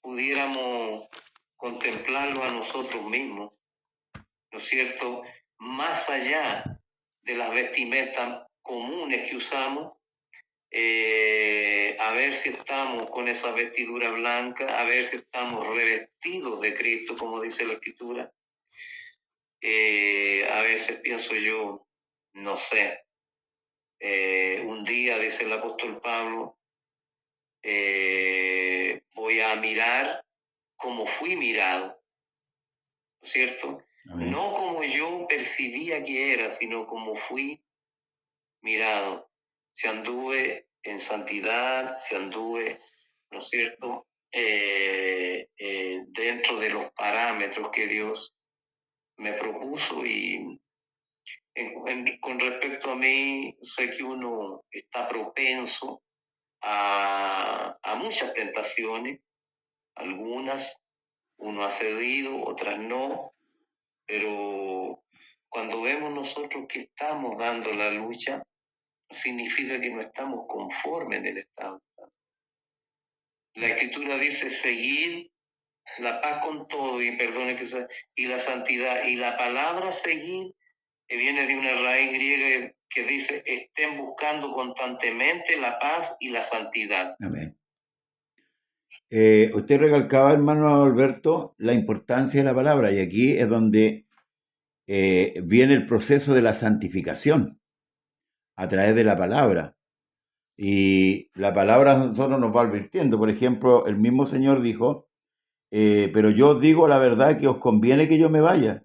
pudiéramos contemplarlo a nosotros mismos, ¿no es cierto?, más allá de las vestimentas comunes que usamos, a ver si estamos con esa vestidura blanca, a ver si estamos revestidos de Cristo, como dice la Escritura. A veces pienso yo, no sé, un día, dice el apóstol Pablo, voy a mirar como fui mirado, ¿no es cierto? Amén. No como yo percibía que era, sino como fui mirado. Si anduve en santidad, si anduve, ¿no es cierto?, dentro de los parámetros que Dios me propuso. Y con respecto a mí, sé que uno está propenso a muchas tentaciones, algunas uno ha cedido, otras no, pero cuando vemos nosotros que estamos dando la lucha, significa que no estamos conformes en el estado. La Escritura dice seguir la paz con todo, y perdone que sea, y la santidad, y la palabra seguir, que viene de una raíz griega que dice estén buscando constantemente la paz y la santidad. Amén. Usted recalcaba, hermano Alberto, la importancia de la palabra, y aquí es donde viene el proceso de la santificación a través de la palabra. Y la palabra a nosotros nos va advirtiendo. Por ejemplo, el mismo Señor dijo, pero yo os digo la verdad que os conviene que yo me vaya,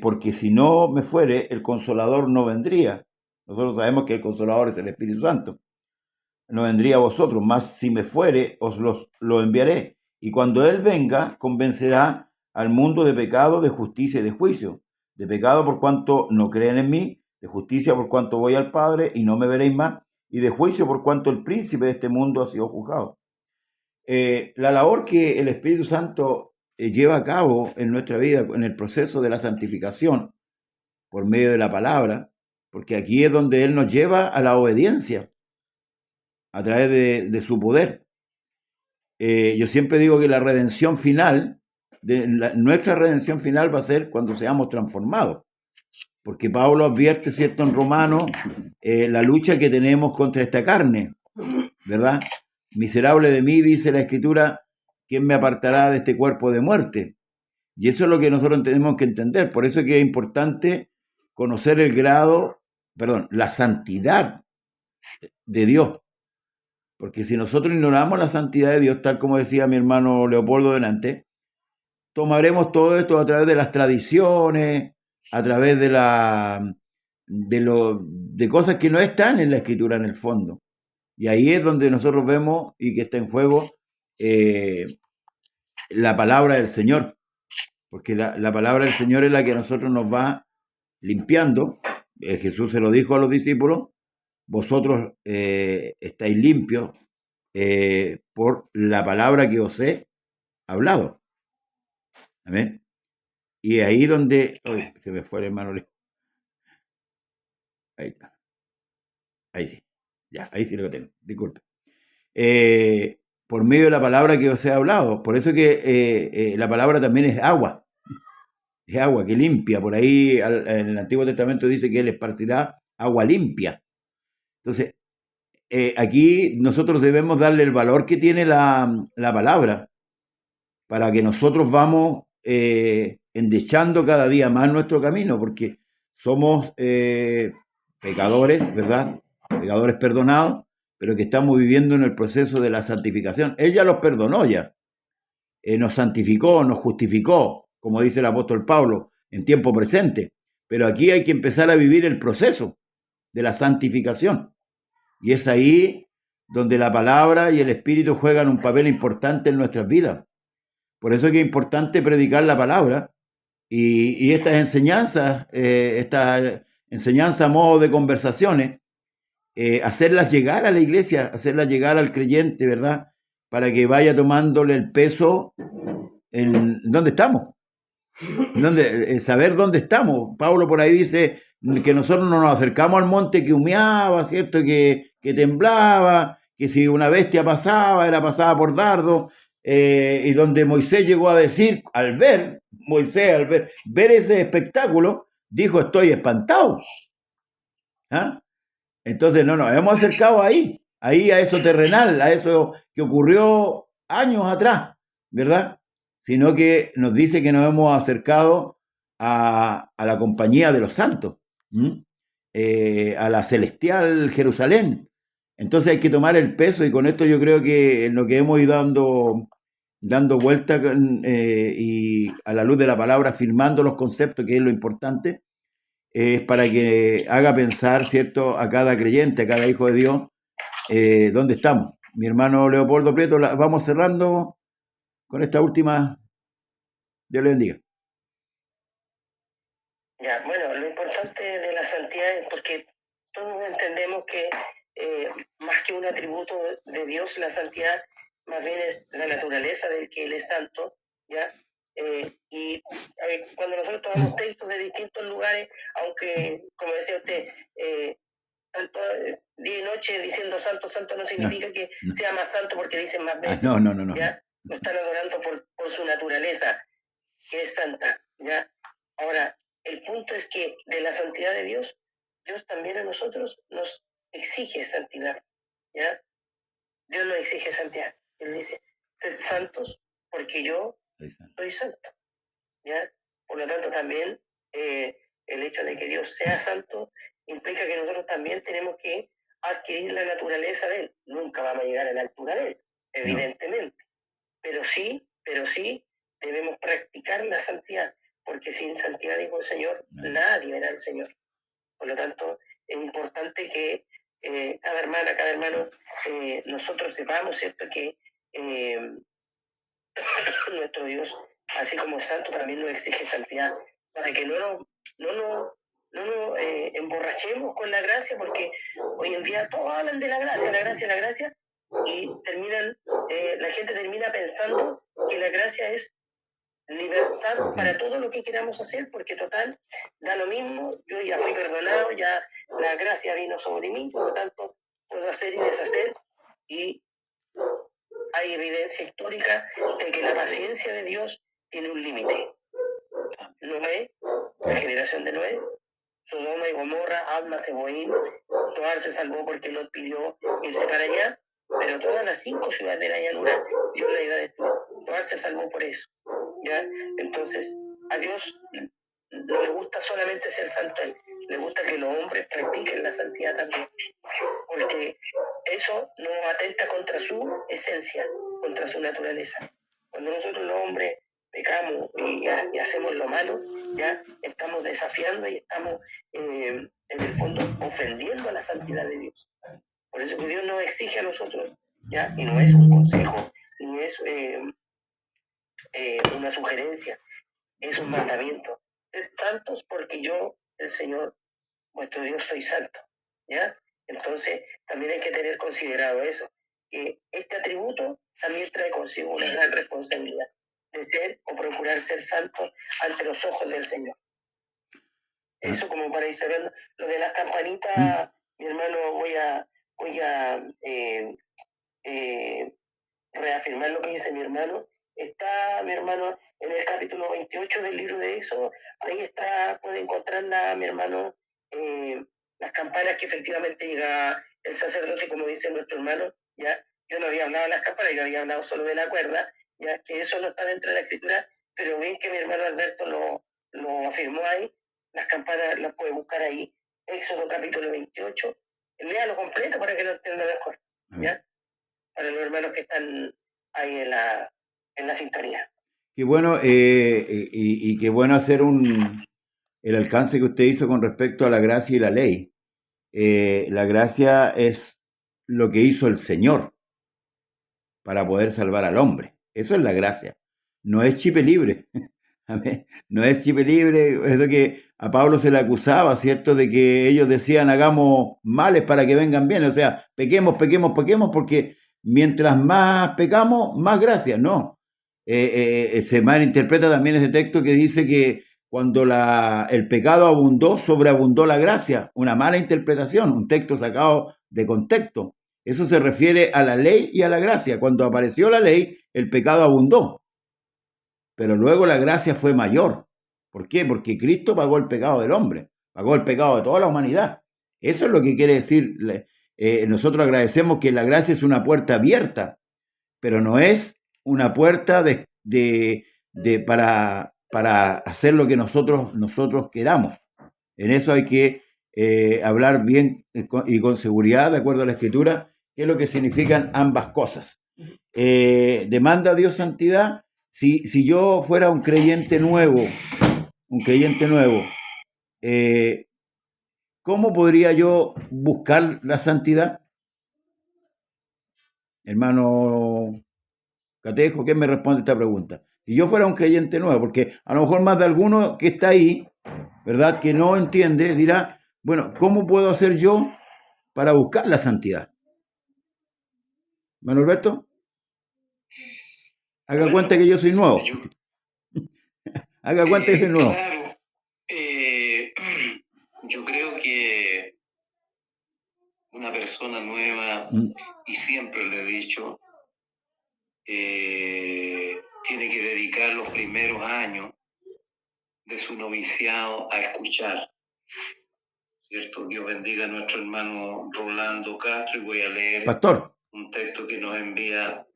porque si no me fuere, el Consolador no vendría. Nosotros sabemos que el Consolador es el Espíritu Santo. No vendría a vosotros, mas si me fuere, os lo enviaré. Y cuando Él venga, convencerá al mundo de pecado, de justicia y de juicio. De pecado por cuanto no creen en mí, de justicia por cuanto voy al Padre y no me veréis más, y de juicio por cuanto el príncipe de este mundo ha sido juzgado. La labor que el Espíritu Santo lleva a cabo en nuestra vida, en el proceso de la santificación, por medio de la palabra, porque aquí es donde Él nos lleva a la obediencia, a través de su poder. Yo siempre digo que la redención final, nuestra redención final va a ser cuando seamos transformados, porque Pablo advierte, ¿cierto?, en Romanos, la lucha que tenemos contra esta carne, ¿verdad? Miserable de mí, dice la Escritura, ¿quién me apartará de este cuerpo de muerte? Y eso es lo que nosotros tenemos que entender. Por eso es que es importante conocer la santidad de Dios. Porque si nosotros ignoramos la santidad de Dios, tal como decía mi hermano Leopoldo delante, tomaremos todo esto a través de las tradiciones, a través de cosas que no están en la Escritura en el fondo. Y ahí es donde nosotros vemos y que está en juego la palabra del Señor. Porque la palabra del Señor es la que a nosotros nos va limpiando. Jesús se lo dijo a los discípulos, vosotros estáis limpios por la palabra que os he hablado. Amén. Y ahí donde... Uy, se me fue el hermano. Ahí está. Ahí sí. Ya, ahí sí lo tengo. Disculpe. Por medio de la palabra que os he hablado. Por eso que la palabra también es agua. Es agua que limpia. Por ahí en el Antiguo Testamento dice que Él esparcirá agua limpia. Entonces, aquí nosotros debemos darle el valor que tiene la palabra para que nosotros vamos endechando cada día más nuestro camino, porque somos pecadores, ¿verdad? Pecadores perdonados, pero que estamos viviendo en el proceso de la santificación. Él ya los perdonó ya, nos santificó, nos justificó, como dice el apóstol Pablo, en tiempo presente. Pero aquí hay que empezar a vivir el proceso de la santificación. Y es ahí donde la palabra y el Espíritu juegan un papel importante en nuestras vidas. Por eso es que es importante predicar la palabra y estas enseñanzas a modo de conversaciones, hacerlas llegar a la iglesia, hacerlas llegar al creyente, ¿verdad? Para que vaya tomándole el peso en dónde estamos, saber dónde estamos. Pablo por ahí dice que nosotros no nos acercamos al monte que humeaba, ¿cierto? Que temblaba, que si una bestia pasaba, era pasada por dardo. Y donde Moisés llegó a decir, al ver ese espectáculo, dijo, estoy espantado. ¿Ah? Entonces no nos hemos acercado ahí a eso terrenal, a eso que ocurrió años atrás, ¿verdad? Sino que nos dice que nos hemos acercado a la compañía de los santos, a la celestial Jerusalén. Entonces hay que tomar el peso, y con esto yo creo que en lo que hemos ido dando vuelta y a la luz de la palabra, afirmando los conceptos, que es lo importante, es para que haga pensar, ¿cierto?, a cada creyente, a cada hijo de Dios, dónde estamos. Mi hermano Leopoldo Prieto, vamos cerrando con esta última. Dios le bendiga. Ya, bueno, lo importante de la santidad es porque todos entendemos que más que un atributo de Dios, la santidad más bien es la naturaleza del que Él es santo, ¿ya? Y cuando nosotros tomamos textos de distintos lugares, aunque, como decía usted, día y noche diciendo santo, santo no significa que sea más santo porque dicen más veces. No. ¿Ya? Lo están adorando por su naturaleza, que es santa, ¿ya? Ahora, el punto es que de la santidad de Dios, Dios también a nosotros nos exige santidad, ¿ya? Dios nos exige santidad. Él dice, sed santos porque yo soy santo, ¿ya? Por lo tanto, también el hecho de que Dios sea santo implica que nosotros también tenemos que adquirir la naturaleza de Él. Nunca vamos a llegar a la altura de Él, evidentemente. No. Pero sí debemos practicar la santidad, porque sin santidad, dijo el Señor, nadie verá al Señor. Por lo tanto, es importante que cada hermana, cada hermano, nosotros sepamos, ¿cierto?, que nuestro Dios, así como santo, también nos exige santidad, para que no nos emborrachemos con la gracia, porque hoy en día todos hablan de la gracia, y la gente termina pensando que la gracia es libertad para todo lo que queramos hacer, porque total, da lo mismo, yo ya fui perdonado, ya la gracia vino sobre mí, por lo tanto puedo hacer y deshacer, y hay evidencia histórica de que la paciencia de Dios tiene un límite. Noé, la generación de Noé, Sodoma y Gomorra, Adma, Seboín, Zoar se salvó porque Lot pidió irse para allá, pero todas las 5 ciudades de la llanura Dios la iba a destruir. Zoar se salvó por eso, ¿ya? Entonces, a Dios no le gusta solamente ser santo, le gusta que los hombres practiquen la santidad también, porque eso no atenta contra su esencia, contra su naturaleza. Cuando nosotros los hombres pecamos y hacemos lo malo, ya estamos desafiando y estamos en el fondo ofendiendo a la santidad de Dios. Por eso que Dios nos exige a nosotros, ya, y no es un consejo, ni es una sugerencia, es un mandamiento. Sed santos porque yo, el Señor, vuestro Dios, soy santo, ¿ya? Entonces, también hay que tener considerado eso, que este atributo también trae consigo una gran responsabilidad. de ser o procurar ser santos ante los ojos del Señor. Eso como para ir sabiendo. Lo de las campanitas, mi hermano, voy a reafirmar lo que dice mi hermano. Está, mi hermano, en el capítulo 28 del libro de Éxodo. Ahí está, puede encontrarla, mi hermano, las campanas que efectivamente llega el sacerdote, como dice nuestro hermano. Ya, yo no había hablado de las campanas, yo había hablado solo de la cuerda, ya que eso no está dentro de la escritura, pero ven que mi hermano Alberto lo afirmó ahí. Las campanas las puede buscar ahí. Éxodo capítulo 28. Léalo completo para que lo entienda mejor. ¿Ya? Para los hermanos que están ahí en la sintonía. Qué bueno, y qué bueno hacer el alcance que usted hizo con respecto a la gracia y la ley. La gracia es lo que hizo el Señor para poder salvar al hombre. Eso es la gracia. No es chip libre. No es chip libre. Eso que a Pablo se le acusaba, ¿cierto? De que ellos decían hagamos males para que vengan bien. O sea, pequemos, porque mientras más pecamos, más gracia. No. Se malinterpreta también ese texto que dice que cuando el pecado abundó, sobreabundó la gracia. Una mala interpretación, un texto sacado de contexto. Eso se refiere a la ley y a la gracia. Cuando apareció la ley, el pecado abundó. Pero luego la gracia fue mayor. ¿Por qué? Porque Cristo pagó el pecado del hombre, pagó el pecado de toda la humanidad. Eso es lo que quiere decir. Nosotros agradecemos que la gracia es una puerta abierta, pero no es una puerta para hacer lo que nosotros queramos. En eso hay que hablar bien y con seguridad, de acuerdo a la Escritura, qué es lo que significan ambas cosas. ¿Demanda Dios santidad? Si yo fuera un creyente nuevo, ¿cómo podría yo buscar la santidad? Hermano Catejo, ¿qué me responde esta pregunta? Si yo fuera un creyente nuevo, porque a lo mejor más de alguno que está ahí, ¿verdad?, que no entiende, dirá, bueno, ¿cómo puedo hacer yo para buscar la santidad? Manuel Alberto, haga cuenta que yo soy nuevo. Haga cuenta que soy nuevo. Claro, yo creo que una persona nueva, y siempre le he dicho, tiene que dedicar los primeros años de su noviciado a escuchar. ¿Cierto? Dios bendiga a nuestro hermano Rolando Castro, y voy a leer un texto que nos envía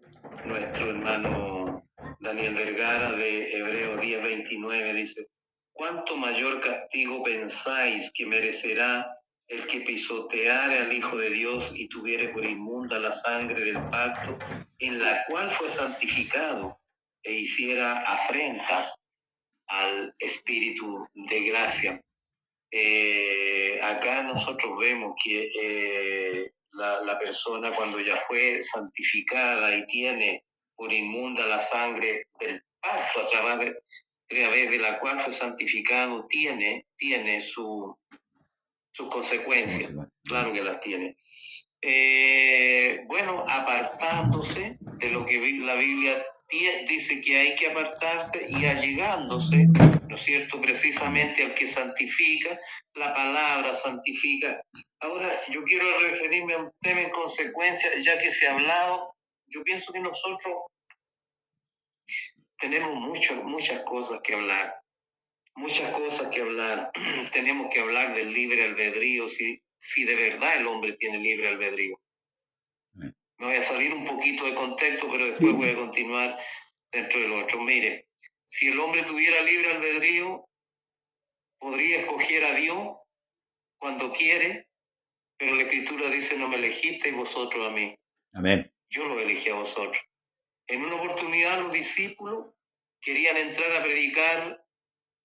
nuestro hermano Daniel Vergara de Hebreos 10:29. Dice: ¿cuánto mayor castigo pensáis que merecerá el que pisoteare al Hijo de Dios y tuviere por inmunda la sangre del pacto, en la cual fue santificado, e hiciera afrenta al Espíritu de gracia? Acá nosotros vemos que la persona, cuando ya fue santificada y tiene por inmunda la sangre del pacto a través de la cual fue santificado, tiene sus consecuencias. Claro que las tiene. Bueno, apartándose de lo que la Biblia dice que hay que apartarse, y allegándose, ¿no es cierto?, precisamente al que santifica. La palabra santifica. Ahora, yo quiero referirme a un tema en consecuencia, ya que se ha hablado. Yo pienso que nosotros tenemos muchas cosas que hablar. Tenemos que hablar del libre albedrío, si de verdad el hombre tiene libre albedrío. Me voy a salir un poquito de contexto, pero después voy a continuar dentro del otro. Mire, si el hombre tuviera libre albedrío, podría escoger a Dios cuando quiere, pero la Escritura dice: no me elegisteis vosotros a mí. Amén. Yo lo elegí a vosotros. En una oportunidad los discípulos querían entrar a predicar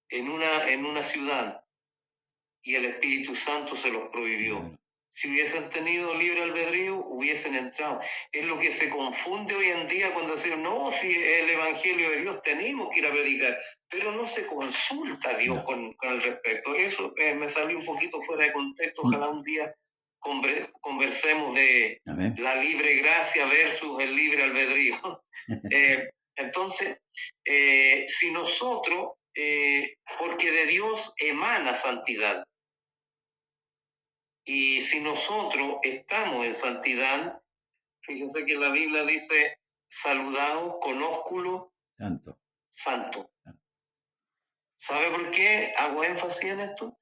en una ciudad, y el Espíritu Santo se los prohibió. Si hubiesen tenido libre albedrío, hubiesen entrado. Es lo que se confunde hoy en día cuando decimos: no, si el Evangelio de Dios tenemos que ir a predicar, pero no se consulta a Dios con el respecto. Eso me salió un poquito fuera de contexto. Ojalá un día conversemos de la libre gracia versus el libre albedrío. Entonces, si nosotros, porque de Dios emana santidad, y si nosotros estamos en santidad, fíjense que la Biblia dice, saludados con ósculo Santo. santo. ¿Sabe por qué hago énfasis en esto?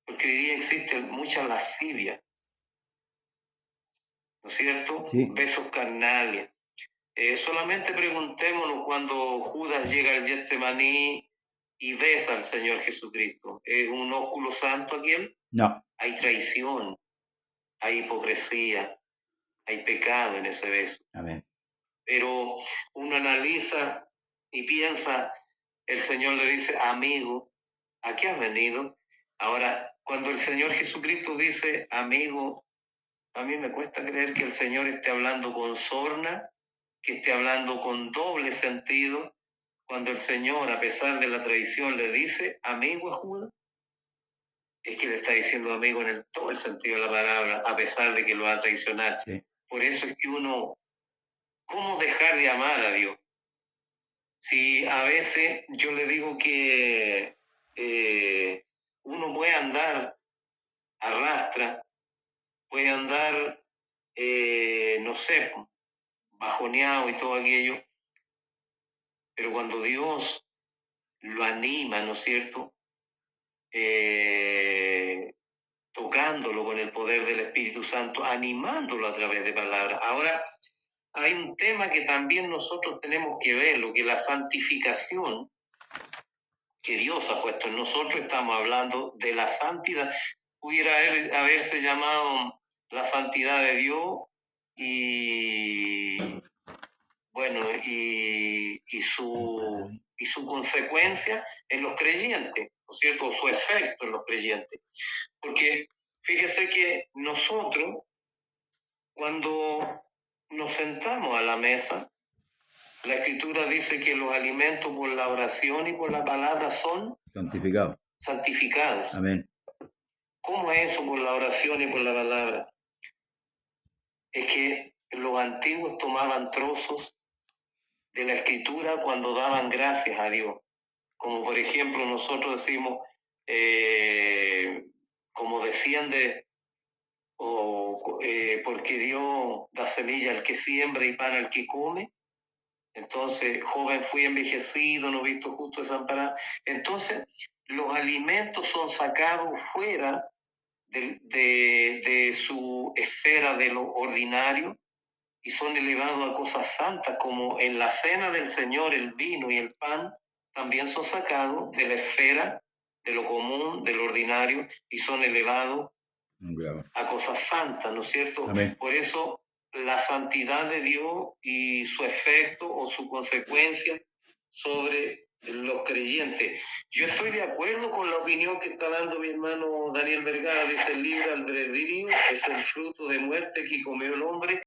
Porque hoy día existe mucha lascivia, ¿no es cierto? Sí. Besos carnales. Solamente preguntémonos cuando Judas llega al Getsemaní y besa al Señor Jesucristo. ¿Es un ósculo santo aquel? No. Hay traición, hay hipocresía, hay pecado en ese beso. Amén. Pero uno analiza y piensa, el Señor le dice, amigo, ¿a qué has venido? Ahora, cuando el Señor Jesucristo dice, amigo, a mí me cuesta creer que el Señor esté hablando con sorna, que esté hablando con doble sentido, cuando el Señor, a pesar de la traición, le dice, amigo a Judas, es que le está diciendo amigo en todo el sentido de la palabra, a pesar de que lo va a traicionar. Sí. Por eso es que uno, ¿cómo dejar de amar a Dios? Si a veces yo le digo que uno puede andar a rastra, puede andar, no sé, bajoneado y todo aquello, pero cuando Dios lo anima, ¿no es cierto? Tocándolo con el poder del Espíritu Santo, animándolo a través de palabras. Ahora, hay un tema que también nosotros tenemos que ver, lo que la santificación que Dios ha puesto en nosotros, estamos hablando de la santidad. Pudiera haberse llamado la santidad de Dios y bueno, y su consecuencia en los creyentes, ¿no es cierto? Su efecto en los creyentes. Porque fíjese que nosotros, cuando nos sentamos a la mesa, la Escritura dice que los alimentos por la oración y por la palabra son Santificado. santificados. Amén. ¿Cómo es eso por la oración y por la palabra? Es que los antiguos tomaban trozos de la Escritura cuando daban gracias a Dios. Como por ejemplo nosotros decimos, como decían porque Dios da semilla al que siembra y pan al que come. Entonces, joven fui envejecido, no visto justo desamparado. Entonces, los alimentos son sacados fuera de su esfera de lo ordinario y son elevados a cosas santas, como en la cena del Señor el vino y el pan también son sacados de la esfera de lo común, de lo ordinario, y son elevados a cosas santas, ¿no es cierto? Amén. Por eso la santidad de Dios y su efecto o su consecuencia sobre los creyentes. Yo estoy de acuerdo con la opinión que está dando mi hermano Daniel Vergara. Dice: el libre albedrío es el fruto de muerte que comió el hombre